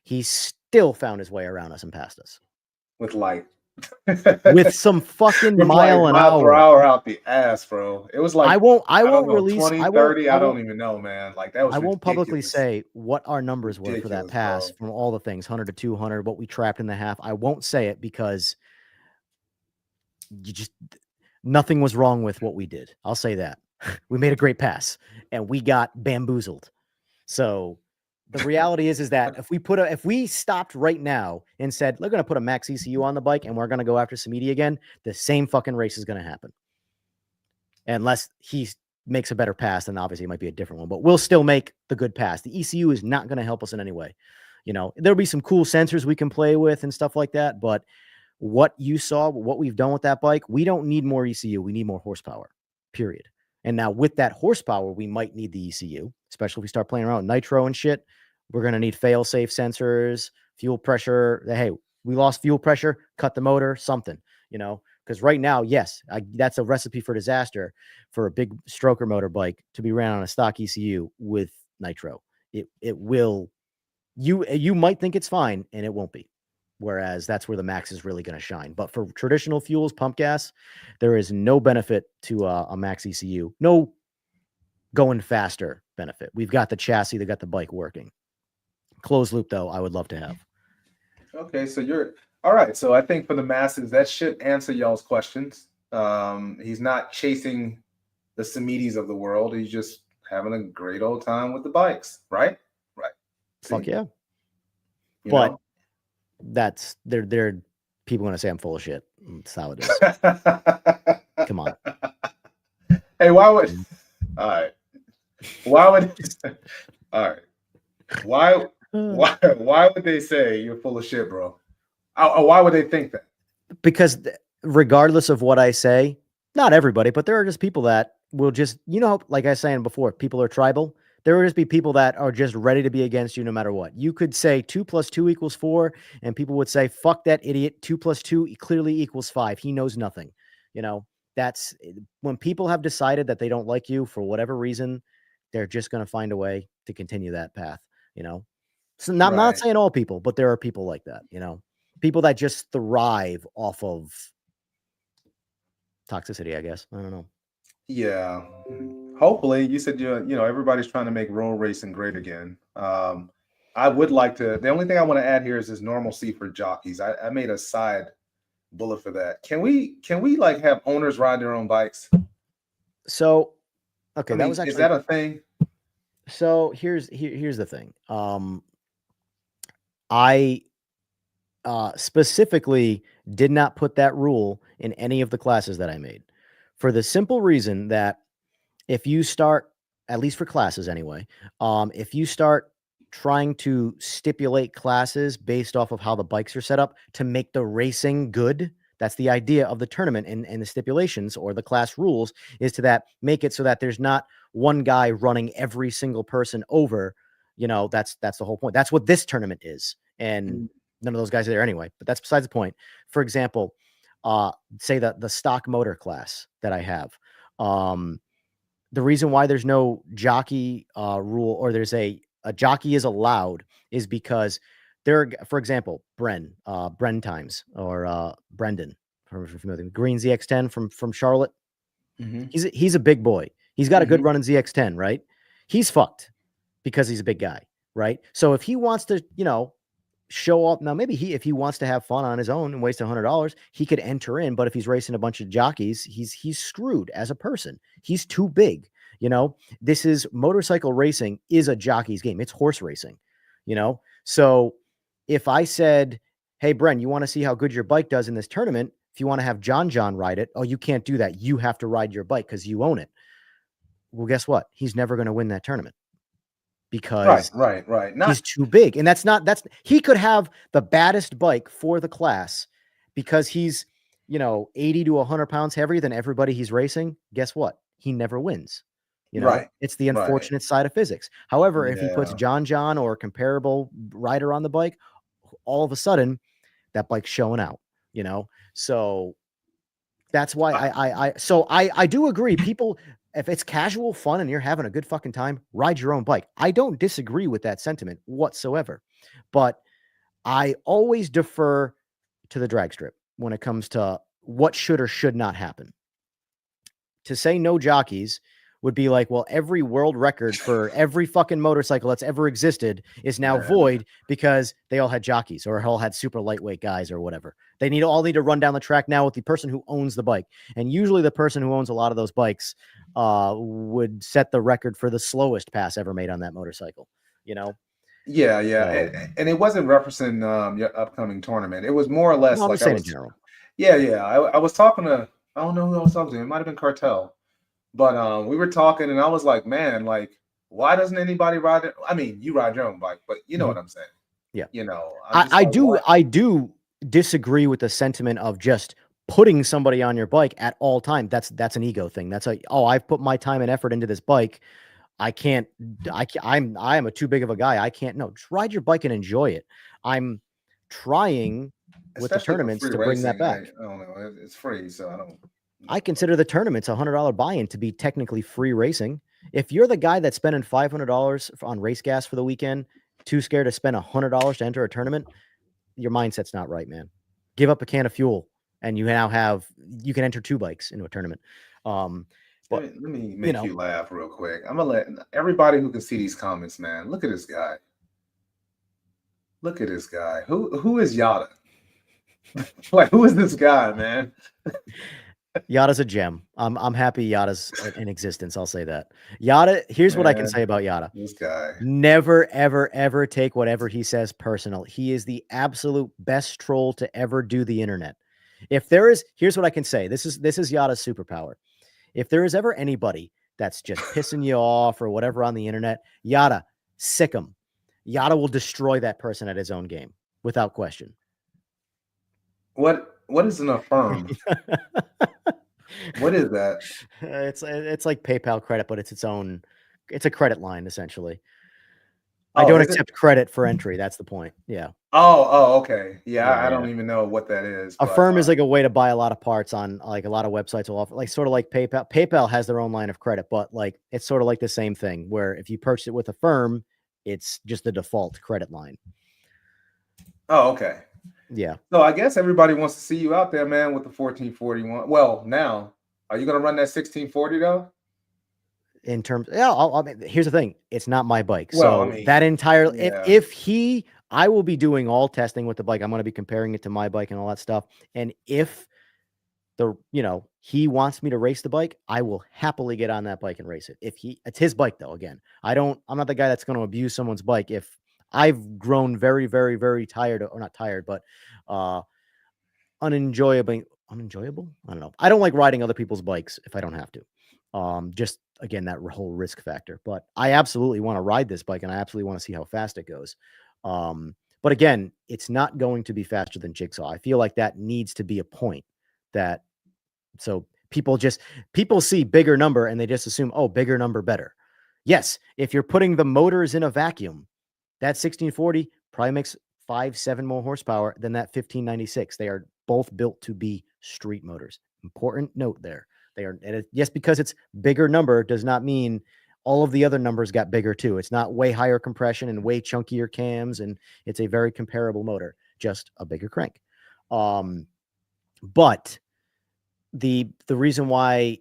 He still found his way around us and past us. With light. With some fucking mile per hour out the ass, bro. It was like I won't release 20, 30. I don't even know, man. Like that was I won't ridiculous. Publicly say what our numbers were for that pass, bro. From all the things, 100 to 200, what we trapped in the half. I won't say it because nothing was wrong with what we did. I'll say that. We made a great pass and we got bamboozled. So the reality is that if we stopped right now and said, we're going to put a max ECU on the bike and we're going to go after Samiti again, the same fucking race is going to happen. Unless he makes a better pass, then obviously it might be a different one, but we'll still make the good pass. The ECU is not going to help us in any way. You know, there'll be some cool sensors we can play with and stuff like that. But what you saw, what we've done with that bike, we don't need more ECU. We need more horsepower, period. And now with that horsepower, we might need the ECU, especially if we start playing around with nitro and shit. We're going to need fail-safe sensors, fuel pressure. Hey, we lost fuel pressure, cut the motor, something, you know, because right now, yes, that's a recipe for disaster for a big stroker motor bike to be ran on a stock ECU with nitro. It will, you might think it's fine and it won't be. Whereas that's where the max is really going to shine. But for traditional fuels, pump gas, there is no benefit to a max ECU. No going faster benefit. We've got the chassis, they've got the bike working. Closed loop, though, I would love to have. Okay, so you're all right. So I think for the masses, that should answer y'all's questions. He's not chasing the Samitis of the world. He's just having a great old time with the bikes, right? Right. Fuck yeah. But that's they're people going to say I'm full of shit. That's how it is. Come on. Hey, why would all right? Why would all right? Why would they say you're full of shit, bro? Why would they think that? Because regardless of what I say, not everybody, but there are just people that will just, you know, like I was saying before, people are tribal. There will just be people that are just ready to be against you no matter what. You could say 2 + 2 = 4, and people would say, fuck that idiot. 2 + 2 clearly equals 5. He knows nothing. You know, that's when people have decided that they don't like you for whatever reason, they're just going to find a way to continue that path, you know? So I'm not Right. saying all people, but there are people like that, people that just thrive off of toxicity, I guess. I don't know. Yeah. Hopefully, you said everybody's trying to make road racing great again. I would like to. The only thing I want to add here is this normalcy for jockeys. I made a side bullet for that. Can we like have owners ride their own bikes? So, okay, I that mean, was is actually that a thing? so here's the thing. I specifically did not put that rule in any of the classes that I made for the simple reason that if you start, at least for classes anyway, if you start trying to stipulate classes based off of how the bikes are set up to make the racing good, that's the idea of the tournament and the stipulations or the class rules is to that make it so that there's not one guy running every single person over. That's the whole point. That's what this tournament is. And Mm. none of those guys are there anyway, but that's besides the point. For example, say the stock motor class that I have. The reason why there's no jockey rule or there's a jockey is allowed is because for example, Bren Times or Brendan, from familiar with Green ZX10 from Charlotte. Mhm. He's a big boy. He's got a good Mhm. run in ZX10, right? He's fucked because he's a big guy, right? So if he wants to, show up now, maybe if he wants to have fun on his own and waste $100, he could enter in. But if he's racing a bunch of jockeys, he's screwed as a person. He's too big. This is motorcycle racing is a jockey's game. It's horse racing. So if I said, "Hey, Bren, you want to see how good your bike does in this tournament? If you want to have John ride it, oh, you can't do that. You have to ride your bike because you own it." Well, guess what? He's never going to win that tournament Right, because right, right. he's Not too big. And he could have the baddest bike for the class because he's, 80 to 100 pounds heavier than everybody he's racing. Guess what? He never wins. right, It's the right. unfortunate side of physics. However, if he puts Yeah. John or a comparable rider on the bike, all of a sudden that bike's showing out, So that's why I- I do agree. People, if it's casual fun and you're having a good fucking time, ride your own bike. I don't disagree with that sentiment whatsoever. But I always defer to the drag strip when it comes to what should or should not happen. To say no jockeys would be like, well, every world record for every fucking motorcycle that's ever existed is now Man. void because they all had jockeys or all had super lightweight guys or whatever. They all need to run down the track now with the person who owns the bike. And usually the person who owns a lot of those bikes would set the record for the slowest pass ever made on that motorcycle, Yeah, yeah. So, And it wasn't referencing your upcoming tournament. It was more or less no, I'm like just I saying in was general. yeah, yeah. I was talking to I don't know who I was talking to. It might have been Cartel. But we were talking and I was like, man, like, why doesn't anybody ride it? I mean, you ride your own bike, but you know Mhm. what I'm saying. Yeah. I'm just like, what? I do disagree with the sentiment of just putting somebody on your bike at all time. That's an ego thing. That's I've put my time and effort into this bike. I can't I am a too big of a guy. I can't no, just ride your bike and enjoy it. I'm trying with the Especially for tournaments free to bring that racing. I back. don't know. It's free, so I don't I know. consider the tournaments $100 buy-in to be technically free racing. If you're the guy that's spending $500 on race gas for the weekend, too scared to spend $100 to enter a tournament, your mindset's not right, man. Give up a can of fuel, and you can enter 2 bikes into a tournament. Let But me, let me you make know, you laugh real quick. I'm gonna let everybody who can see these comments, man. Look at this guy. Look at this guy. Who is Yada? Like, who is this guy, man? Yada's a gem. I'm happy Yada's in existence. I'll say that. Yada. Here's what I can say Man, about Yada. this guy. Never, ever, ever take whatever he says personal. He is the absolute best troll to ever do the internet. Here's what I can say. This is Yada's superpower. If there is ever anybody that's just pissing you off or whatever on the internet, Yada, sick him. Yada will destroy that person at his own game without question. What is an affirm? What is that? It's like PayPal credit, but it's a credit line essentially. I Oh, don't is it? accept credit for entry. That's the point. Yeah. Oh, okay. Yeah, Yeah. I don't Yeah. even know what that is, but Affirm is like a way to buy a lot of parts on like a lot of websites will offer like sort of like PayPal. PayPal has their own line of credit, but like it's sort of like the same thing where if you purchase it with Affirm, It's just the default credit line. Oh, okay. Yeah. So I guess everybody wants to see you out there, man, with the 1441. Well, now, are you gonna run that 1640 though? In terms, yeah, I mean, here's the thing: it's not my bike, Well, I so that mean, entire yeah, I will be doing all testing with the bike. I'm going to be comparing it to my bike and all that stuff. And if he wants me to race the bike, I will happily get on that bike and race it. It's his bike though. Again, I'm not the guy that's going to abuse someone's bike. If I've grown very, very, very tired, or not tired, but uh unenjoyable. I don't know. I don't like riding other people's bikes if I don't have to. Just again, that whole risk factor. But I absolutely want to ride this bike and I absolutely want to see how fast it goes. But again, it's not going to be faster than Jigsaw. I feel like that needs to be a point that so people see bigger number and they just assume, oh, bigger number better. Yes, if you're putting the motors in a vacuum, that 1640 probably makes 5-7 more horsepower than that 1596. They are both built to be street motors. Important note there. They are, yes, because it's bigger number does not mean all of the other numbers got bigger too. It's not way higher compression and way chunkier cams, and it's a very comparable motor, just a bigger crank. But the reason why,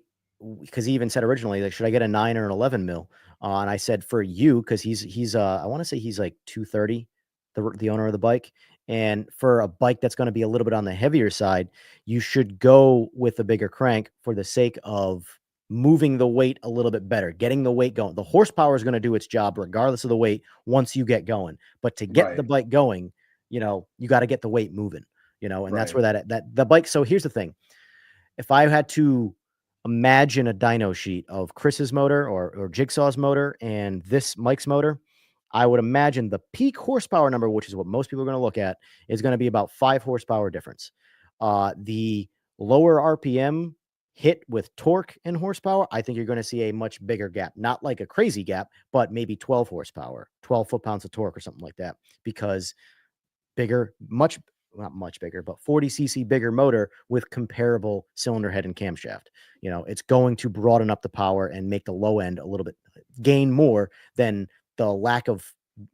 because he even said originally, like, should I get a 9 or an 11 mil? And I said for you, because he's I want to say he's like 230, the owner of the bike. And for a bike that's going to be a little bit on the heavier side, you should go with a bigger crank for the sake of moving the weight a little bit better, getting the weight going. The horsepower is going to do its job regardless of the weight once you get going. But to get the right, bike going, you got to get the weight moving, and that's right. where that the bike. So here's the thing. If I had to imagine a dyno sheet of Chris's motor or Jigsaw's motor and this Mike's motor, I would imagine the peak horsepower number, which is what most people are going to look at, is going to be about 5 horsepower difference. The lower RPM hit with torque and horsepower, I think you're going to see a much bigger gap. Not like a crazy gap, but maybe 12 horsepower, 12 foot-pounds of torque or something like that, because bigger, not much bigger, but 40cc bigger motor with comparable cylinder head and camshaft. It's going to broaden up the power and make the low end a little bit gain more than the lack of,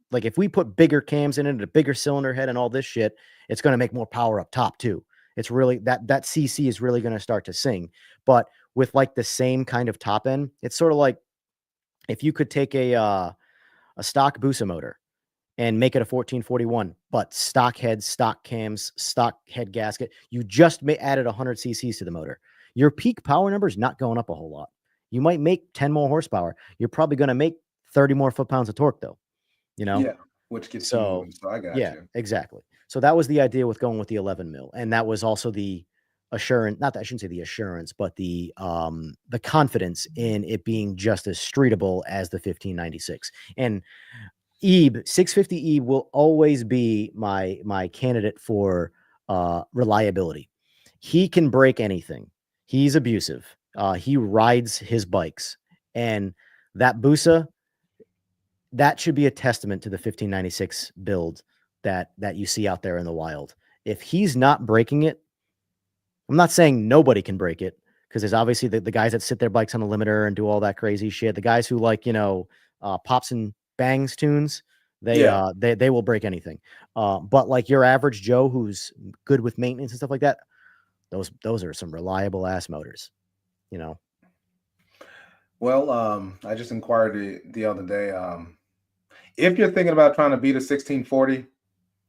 like, if we put bigger cams in it, a bigger cylinder head and all this shit, it's going to make more power up top too. It's really that CC is really going to start to sing. But with like the same kind of top end, it's sort of like if you could take a stock Busa motor and make it a 1441, but stock heads, stock cams, stock head gasket. You just added 100 cc's to the motor. Your peak power number is not going up a whole lot. You might make 10 more horsepower. You're probably going to make 30 more foot-pounds of torque, though. Yeah, which gets you So, moving. So I got yeah, you. exactly. So that was the idea with going with the 11 mil, and that was also the assurance. Not that I shouldn't say the assurance, but the confidence in it being just as streetable as the 1596. And Ebe 650 Ebe will always be my candidate for reliability. He can break anything. He's abusive. He rides his bikes, and that Busa, that should be a testament to the 1596 build that you see out there in the wild. If he's not breaking it, I'm not saying nobody can break it, because there's obviously the guys that sit their bikes on the limiter and do all that crazy shit. The guys who like, pops and bangs tunes, Yeah. they will break anything. But like your average Joe who's good with maintenance and stuff like that, those are some reliable ass motors, you know. Well, I just inquired the other day. If you're thinking about trying to beat a 1640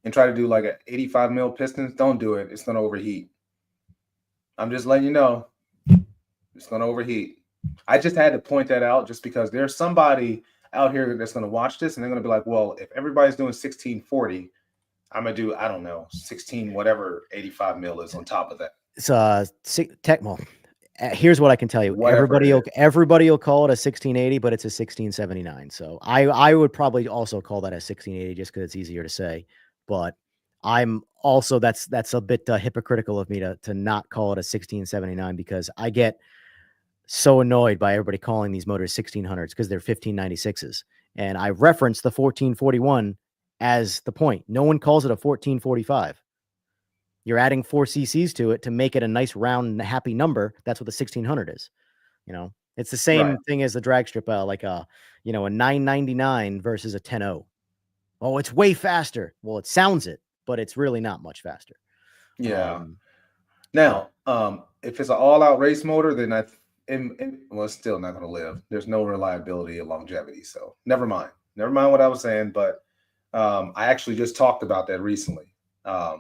and try to do like an 85 mil pistons, don't do it. It's going to overheat. I'm just letting you know. It's going to overheat. I just had to point that out just because there's somebody out here that's going to watch this and they're going to be like, well, if everybody's doing 1640, I'm going to do, I don't know, 16, whatever 85 mil is on top of that. It's well, here's what I can tell you. Whatever it is. Everybody will call it a 1680, but it's a 1679. So I would probably also call that a 1680 just because it's easier to say. But I'm also that's a bit hypocritical of me to not call it a 1679, because I get so annoyed by everybody calling these motors 1600s because they're 1596s. And I reference the 1441 as the point. No one calls it a 1445. You're adding 4 cc's to it to make it a nice round happy number. That's what the 1600 is. It's the same Right. thing as the drag strip, like a 999 versus a 10-0. Oh, it's way faster. Well, it sounds it, but it's really not much faster. Yeah. Um, Now, if it's an all-out race motor, then well, it's still not going to live. There's no reliability or longevity. So never mind. Never mind what I was saying. But I actually just talked about that recently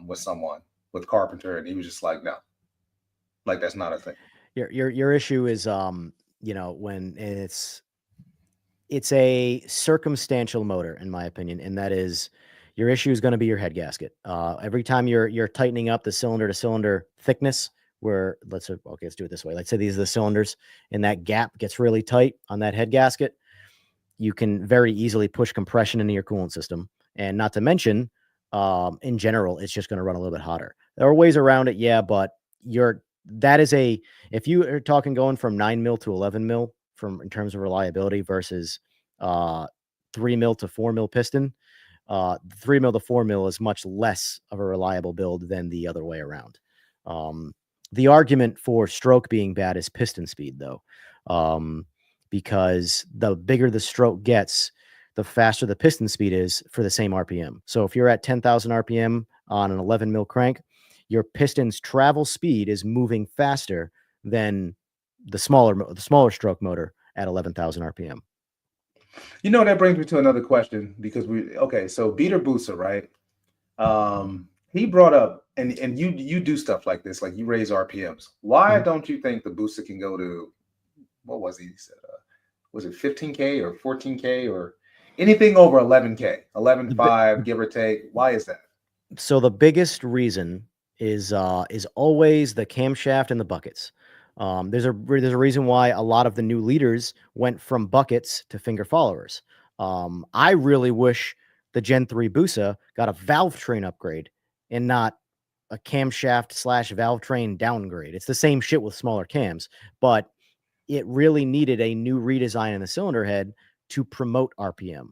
with someone with Carpenter, and he was just like, no, like that's not a thing. your issue is when it's a circumstantial motor, in my opinion, and that is your issue is going to be your head gasket. Every time you're tightening up the cylinder to cylinder thickness, where let's do it this way. Let's say these are the cylinders, and that gap gets really tight on that head gasket. You can very easily push compression into your coolant system, and not to mention, in general, it's just going to run a little bit hotter. There are ways around it, yeah, but if you are talking going from 9 mil to 11 mil in terms of reliability versus 3 mil to 4 mil piston, 3 mil to 4 mil is much less of a reliable build than the other way around. The argument for stroke being bad is piston speed, though, because the bigger the stroke gets, the faster the piston speed is for the same RPM. So if you're at 10,000 RPM on an 11 mil crank, your piston's travel speed is moving faster than the smaller stroke motor at 11,000 RPM. That brings me to another question because so Beater Busa, right? He brought up, and you do stuff like this, like you raise RPMs. Why don't you think the Busa can go to, what was he said? Was it 15K or 14K or anything over 11K, 11.5, give or take? Why is that? So the biggest reason is always the camshaft and the buckets. There's a reason why a lot of the new leaders went from buckets to finger followers. I really wish the Gen 3 Busa got a valve train upgrade and not a camshaft / valve train downgrade. It's the same shit with smaller cams, but it really needed a new redesign in the cylinder head to promote RPM.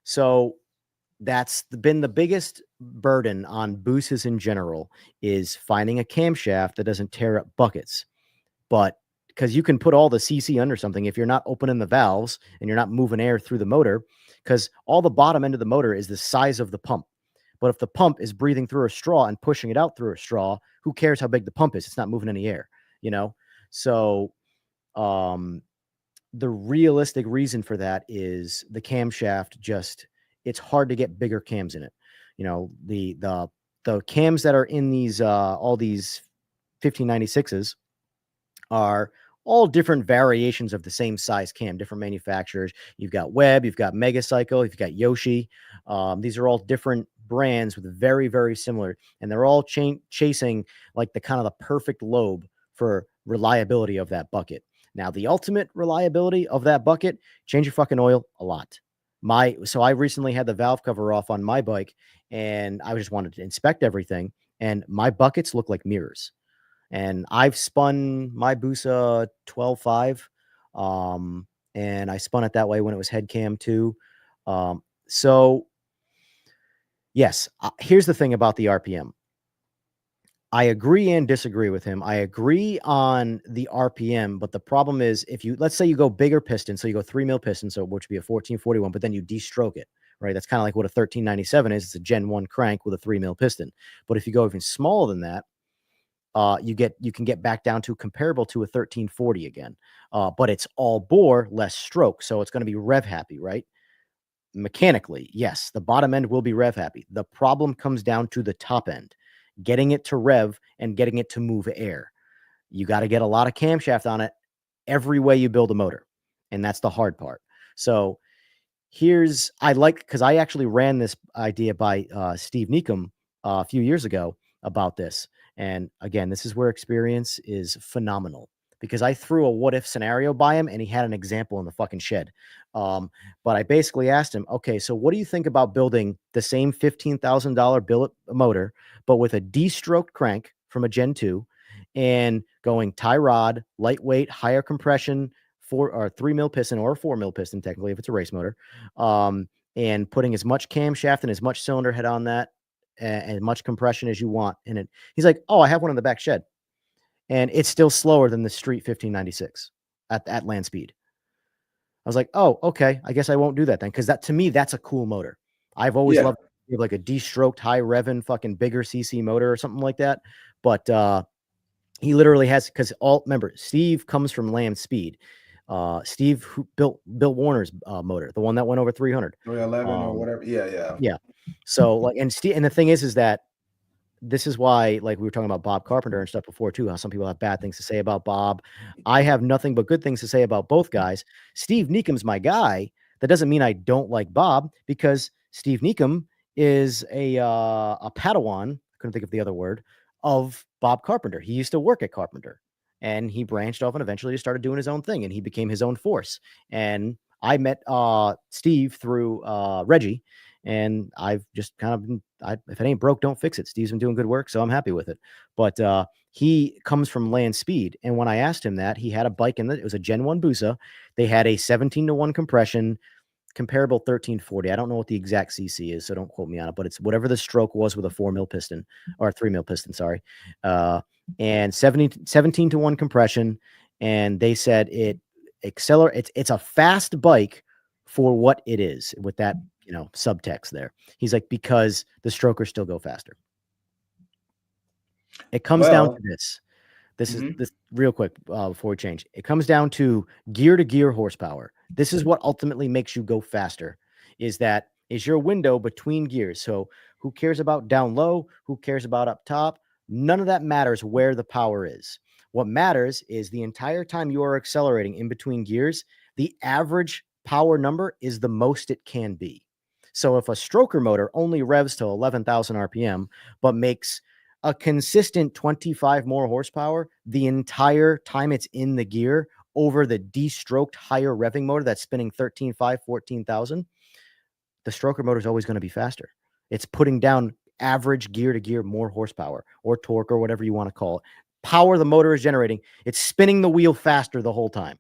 So that's been the biggest burden on Boosas in general, is finding a camshaft that doesn't tear up buckets. But because you can put all the CC under something, if you're not opening the valves and you're not moving air through the motor, because all the bottom end of the motor is the size of the pump. But if the pump is breathing through a straw and pushing it out through a straw, who cares how big the pump is? It's not moving any air, So the realistic reason for that is the camshaft it's hard to get bigger cams in it. The cams that are in these all these 1596s are all different variations of the same size cam, different manufacturers. You've got Webb, you've got Megacycle, you've got Yoshi. These are all different brands with very, very similar, and they're all chasing like the kind of the perfect lobe for reliability of that bucket. Now, the ultimate reliability of that bucket, change your fucking oil a lot. So I recently had the valve cover off on my bike, and I just wanted to inspect everything, and my buckets look like mirrors. And I've spun my Busa 12.5, and I spun it that way when it was head cam too. So yes, here's the thing about the RPM. I agree and disagree with him. I agree on the RPM, but the problem is let's say you go bigger piston, so you go 3 mil piston, so which would be a 1441, but then you de-stroke it, right? That's kind of like what a 1397 is. It's a Gen 1 crank with a 3 mil piston. But if you go even smaller than that, you can get back down to comparable to a 1340 again. But it's all bore, less stroke. So it's going to be rev happy, right? Mechanically, yes, the bottom end will be rev happy. The problem comes down to the top end, getting it to rev and getting it to move air. You got to get a lot of camshaft on it every way you build a motor. And that's the hard part. So because I actually ran this idea by Steve Neekum a few years ago about this. And again, this is where experience is phenomenal, because I threw a what if scenario by him and he had an example in the fucking shed. But I basically asked him, okay, so what do you think about building the same $15,000 billet motor, but with a D-stroked crank from a Gen 2 and going tie rod, lightweight, higher compression, 3 mil piston or a 4 mil piston, technically, if it's a race motor, and putting as much camshaft and as much cylinder head on that and much compression as you want in it. He's like, oh, I have one in the back shed, and it's still slower than the street 1596 at land speed. I was like, oh, okay. I guess I won't do that then. Cause that to me, that's a cool motor. I've always Yeah. loved like a de-stroked high revving fucking bigger CC motor or something like that. But he literally has, because remember, Steve comes from Land Speed. Steve who built Bill Warner's motor, the one that went over 300. 311 or Um, whatever. Yeah, yeah. yeah. So like, and Steve, and the thing is that this is why, like we were talking about Bob Carpenter and stuff before too, how some people have bad things to say about Bob. I have nothing but good things to say about both guys. Steve Neekham's my guy. That doesn't mean I don't like Bob, because Steve Neekham is a Padawan. I couldn't think of the other word, of Bob Carpenter. He used to work at Carpenter, and he branched off and eventually started doing his own thing, and he became his own force. And I met Steve through Reggie, and I've just kind of been, if it ain't broke, don't fix it. Steve's been doing good work, so I'm happy with it. But he comes from Land Speed, and when I asked him that, he had a bike it was a Gen 1 Busa. They had a 17-to-1 compression, comparable 1340. I don't know what the exact CC is, so don't quote me on it, but it's whatever the stroke was with a 4 mil piston, or a 3 mil piston, sorry. And 17-to-1 compression, and they said it accelerates. It's a fast bike for what it is, with that subtext there. He's like, because the strokers still go faster. It comes down to this. This is this real quick before we change. It comes down to gear to gear horsepower. This is what ultimately makes you go faster. Is your window between gears. So who cares about down low? Who cares about up top? None of that matters where the power is. What matters is the entire time you are accelerating in between gears, the average power number is the most it can be. So if a stroker motor only revs to 11,000 RPM, but makes a consistent 25 more horsepower the entire time it's in the gear over the de-stroked higher revving motor that's spinning 13.5, 14,000, the stroker motor is always going to be faster. It's putting down average gear to gear more horsepower or torque or whatever you want to call it. Power the motor is generating. It's spinning the wheel faster the whole time,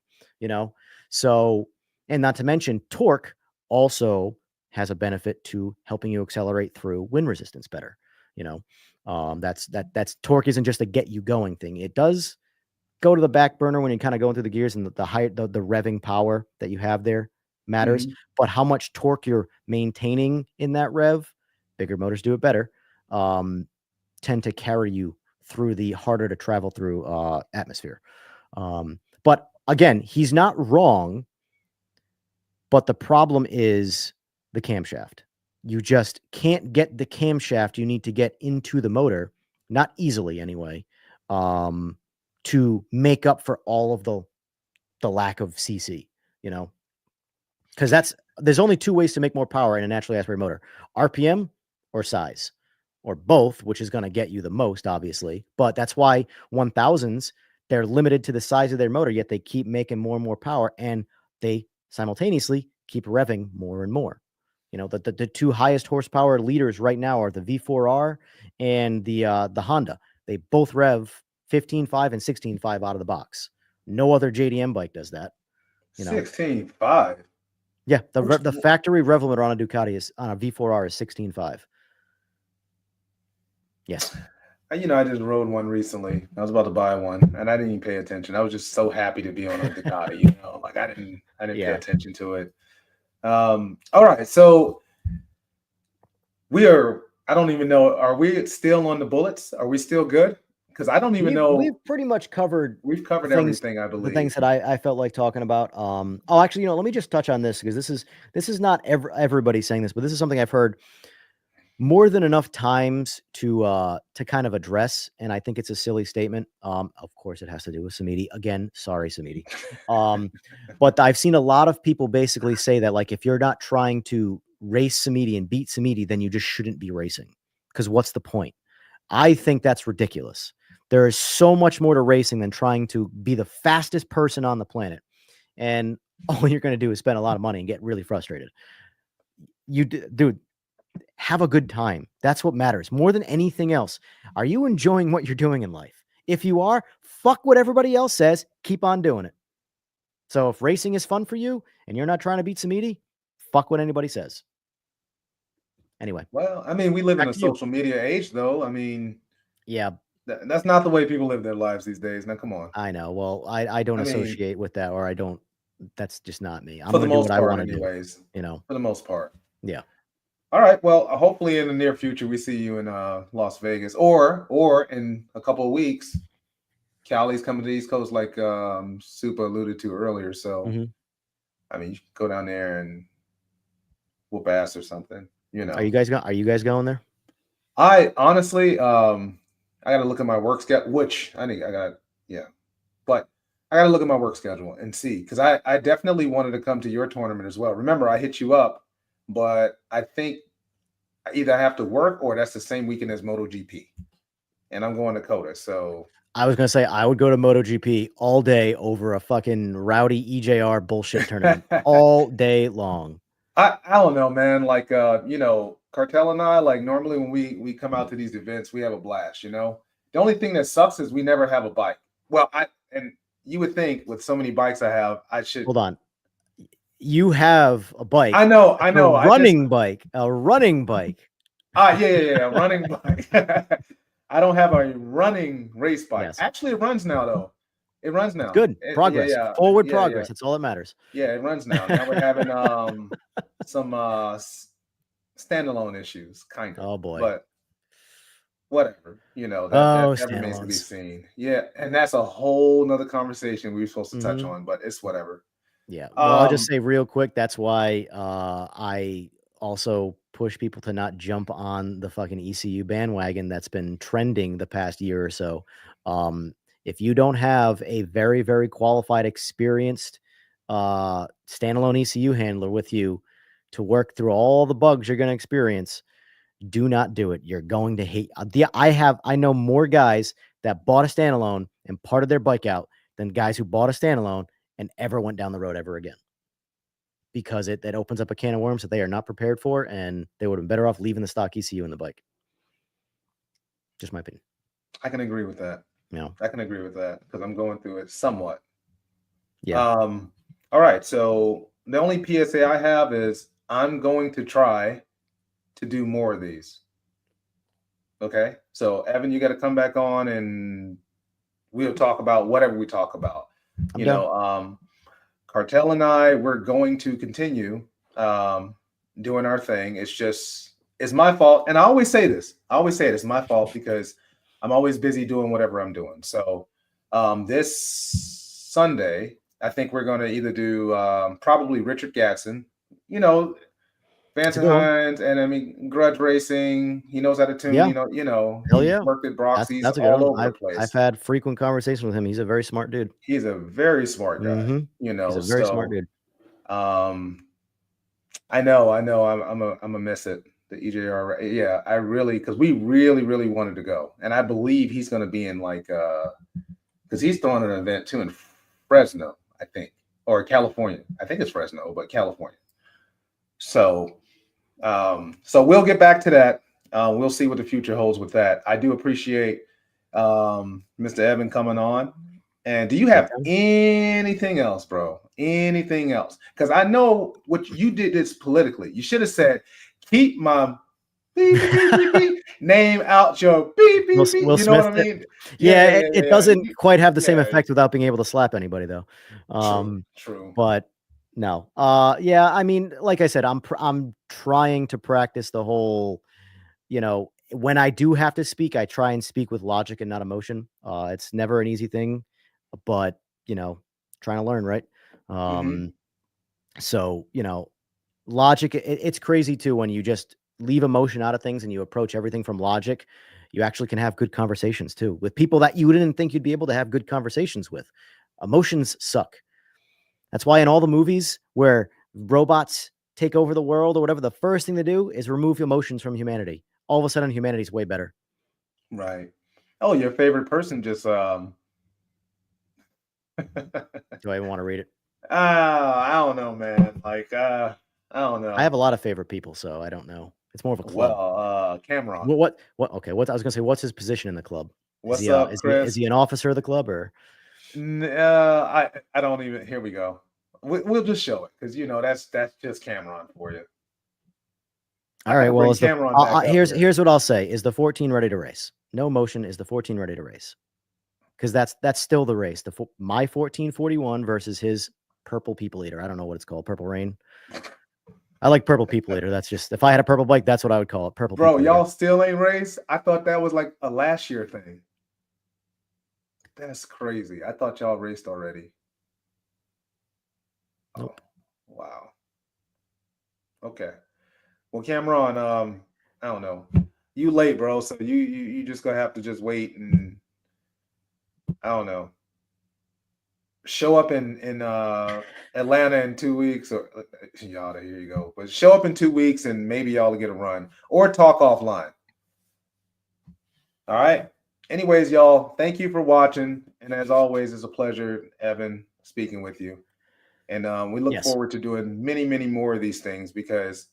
So, and not to mention torque also has a benefit to helping you accelerate through wind resistance better. That's torque isn't just a get you going thing. It does go to the back burner when you're kind of going through the gears, and the revving power that you have there matters. But how much torque you're maintaining in that rev, bigger motors do it better, tend to carry you through the harder to travel through atmosphere. But again, he's not wrong. But the problem is the camshaft. You just can't get the camshaft you need to get into the motor, not easily anyway, to make up for all of the lack of CC, because there's only two ways to make more power in a naturally aspirated motor: RPM or size, or both, which is going to get you the most, obviously. But that's why 1000s, they're limited to the size of their motor, yet they keep making more and more power, and they simultaneously keep revving more and more. The two highest horsepower leaders right now are the V4R and the Honda. They both rev 15.5 and 16.5 out of the box. No other JDM bike does that. 16.5. Yeah, the factory rev limiter on a Ducati on a V4R is 16.5. Yes. I just rode one recently. I was about to buy one, and I didn't even pay attention. I was just so happy to be on a Ducati. Like I didn't pay attention to it. All right, so I don't even know. Are we still on the bullets? Are we still good? Because I don't even know. We've pretty much covered. We've covered everything, I believe. The things that I felt like talking about. Actually, let me just touch on this, because this is not everybody saying this, but this is something I've heard more than enough times to kind of address, and I think it's a silly statement. Of course, it has to do with Samiti. Again, sorry, Samiti. But I've seen a lot of people basically say that, like, if you're not trying to race Samiti and beat Samiti, then you just shouldn't be racing, because what's the point? I think that's ridiculous. There is so much more to racing than trying to be the fastest person on the planet. And all you're going to do is spend a lot of money and get really frustrated. Dude, have a good time. That's what matters more than anything else. Are you enjoying what you're doing in life? If you are, fuck what everybody else says. Keep on doing it. So if racing is fun for you and you're not trying to beat Samiti, fuck what anybody says. Anyway. Well, I mean, we live in a social media age, though. I mean, yeah, that's not the way people live their lives these days. Now, come on. I know. Well, I don't associate with that, or I don't that's just not me. I'm For the gonna do most what I part, want to do. anyways. You know. For the most part. Yeah. All right. Well, hopefully in the near future we see you in Las Vegas, or in a couple of weeks, Cali's coming to the East Coast, like Supa alluded to earlier. So, Hmm. I mean, you can go down there and whoop ass or something. You Are you know, guys going? Are you guys going there? I honestly, I got to look at my work schedule, which I got, yeah, but I got to look at my work schedule and see, because I definitely wanted to come to your tournament as well. Remember, I hit you up, but I think either I have to work or that's the same weekend as MotoGP, and I'm going to Coda. So I was gonna say I would go to MotoGP all day over a fucking rowdy EJR bullshit tournament all day long. I don't know, man. Like Cartel and I, like normally when we come out to these events, we have a blast. The only thing that sucks is we never have a bike. Well, and you would think with so many bikes I have, I should. Hold on. You have a bike. I know, I It's a know. I just running bike. A running bike. yeah, running bike. I don't have a running race bike. Yes. Actually, it runs now though. It runs It's now. good. Progress. Forward progress. That's all that matters. Yeah, it runs now. Now we're having some standalone issues, kind of. Oh boy. But whatever, that remains to be standalones. seen. Yeah, and that's a whole nother conversation we were supposed to touch Mhm. on, but it's whatever. Yeah. Well, I'll just say real quick, that's why I also push people to not jump on the fucking ECU bandwagon that's been trending the past year or so. If you don't have a very, very qualified, experienced standalone ECU handler with you to work through all the bugs you're going to experience, do not do it. You're going to hate. I know more guys that bought a standalone and parted their bike out than guys who bought a standalone and ever went down the road ever again, because that opens up a can of worms that they are not prepared for, and they would have been better off leaving the stock ECU in the bike. Just my opinion. I can agree with that. I can agree with that because I'm going through it somewhat. Yeah. All right. So the only PSA I have is I'm going to try to do more of these. Okay. So Evan, you got to come back on and we'll talk about whatever we talk about. I'm down. Cartel and I, we're going to continue doing our thing. It's my fault. And I always say this. It's my fault because I'm always busy doing whatever I'm doing. So this Sunday, I think we're going to either do probably Richard Gatson, Vance and Hines, and I mean Grudge Racing. He knows how to tune. Yeah. Hell He yeah. worked at Brox. He's That's a good all one. over the place. I've had frequent conversations with him. He's a very smart dude. He's a very smart guy. Mm-hmm. He's a very smart dude. I know. I'm a miss it. The EJR. Yeah, I really, because we really wanted to go, and I believe he's going to be in like because he's throwing an event too in Fresno, I think, or California. I think it's Fresno, but California. So we'll get back to that. We'll see what the future holds with that. I do appreciate Mr. Evan coming on. And do you have anything else, bro? Anything else? Because I know what you did this politically. You should have said, keep my beep, beep, beep, name out your beep, beep, beep. Will You know Smith what I mean? It doesn't quite have the same effect without being able to slap anybody, though. True. But no. Yeah, I mean, like I said, I'm trying to practice the whole, when I do have to speak, I try and speak with logic and not emotion. It's never an easy thing, but trying to learn, right? So, logic, it's crazy too when you just leave emotion out of things and you approach everything from logic. You actually can have good conversations too with people that you didn't think you'd be able to have good conversations with. Emotions suck. That's why in all the movies where robots take over the world or whatever, the first thing they do is remove emotions from humanity. All of a sudden, humanity's way better. Right. Oh, your favorite person just Do I even want to read it? I don't know, man. Like I don't know. I have a lot of favorite people, so I don't know. It's more of a club. Well, Cameron. What? Okay. I was gonna say, what's his position in the club? What's up, Chris? Is he an officer of the club or? I don't even. Here we go. We'll just show it because that's just Cameron for you. All right. Well, here's what I'll say: is the 14 ready to race? No motion. Is the 14 ready to race? Because that's still the race. My 1441 versus his purple people eater. I don't know what it's called. Purple rain. I like purple people eater. That's just, if I had a purple bike, that's what I would call it. Purple Bro, people eater. y'all still ain't raced? I thought that was like a last year thing. That's crazy. I thought y'all raced already. Nope. Oh, wow. Okay. Well, Cameron, I don't know. You late, bro. So you just gonna have to just wait and I don't know. Show up in Atlanta in 2 weeks, or y'all, here you go. But show up in 2 weeks and maybe y'all will get a run or talk offline. All right. Anyways, y'all, thank you for watching. And as always, it's a pleasure, Evan, speaking with you. And we look forward to doing many, many more of these things because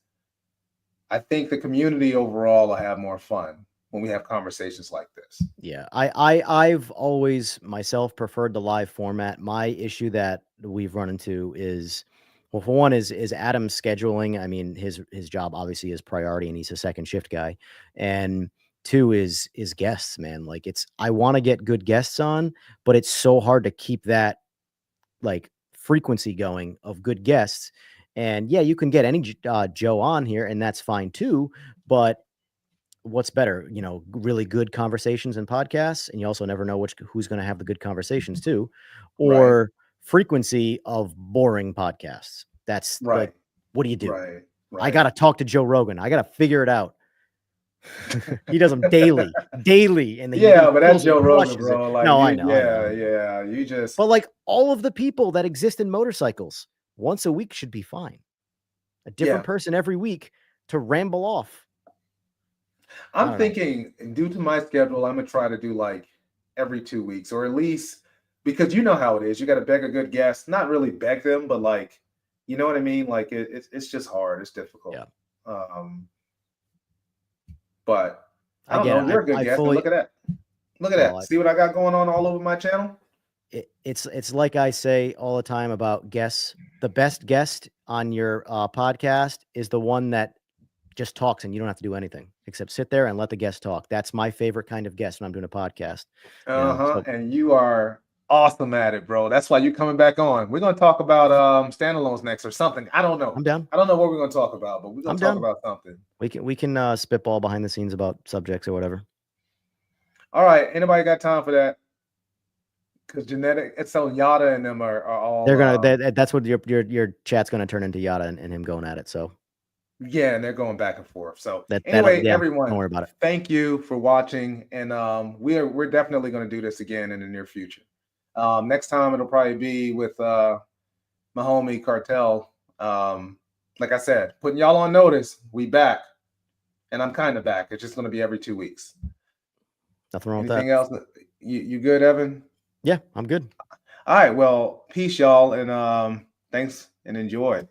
I think the community overall will have more fun when we have conversations like this. Yeah, I've always myself preferred the live format. My issue that we've run into is, well, for one is Adam's scheduling. I mean, his job obviously is priority, and he's a second shift guy. And two is guests, man. Like I want to get good guests on, but it's so hard to keep that like frequency going of good guests. And yeah, you can get any Joe on here, and that's fine too. But what's better, really good conversations and podcasts, and you also never know who's going to have the good conversations too, or frequency of boring podcasts. That's like, what do you do? Right. I got to talk to Joe Rogan. I got to figure it out. He does them daily, and but that's Joe Rogan, bro. Like, no, I know. Yeah. You just, but like all of the people that exist in motorcycles, once a week should be fine. A different person every week to ramble off. I'm thinking, due to my schedule, I'm gonna try to do like every 2 weeks, or at least, because you know how it is. You got to beg a good guest, not really beg them, but like, you know what I mean? Like it's just hard. It's difficult. Yeah. But I don't know. You're a good guest. Look at that. Look at that. See what I got going on all over my channel? It's like I say all the time about guests. The best guest on your podcast is the one that just talks and you don't have to do anything except sit there and let the guest talk. That's my favorite kind of guest when I'm doing a podcast. And you are awesome at it, bro. That's why you're coming back on. We're gonna talk about standalones next or something. I don't know. I'm down. I don't know what we're gonna talk about, but we're gonna talk about something. We can spitball behind the scenes about subjects or whatever. All right. Anybody got time for that? Because genetic, it's so Yada and them are all. They're gonna. That's what your chat's gonna turn into, Yada and him going at it. So. Yeah, and they're going back and forth. So anyway, everyone, don't worry about it. Thank you for watching, and we're definitely going to do this again in the near future. Next time it'll probably be with my homie Cartel. Like I said, putting y'all on notice, we back, and I'm kind of back. It's just going to be every 2 weeks. Nothing wrong with that. Anything else? You good, Evan? Yeah, I'm good. All right. Well, peace, y'all, and thanks and enjoy.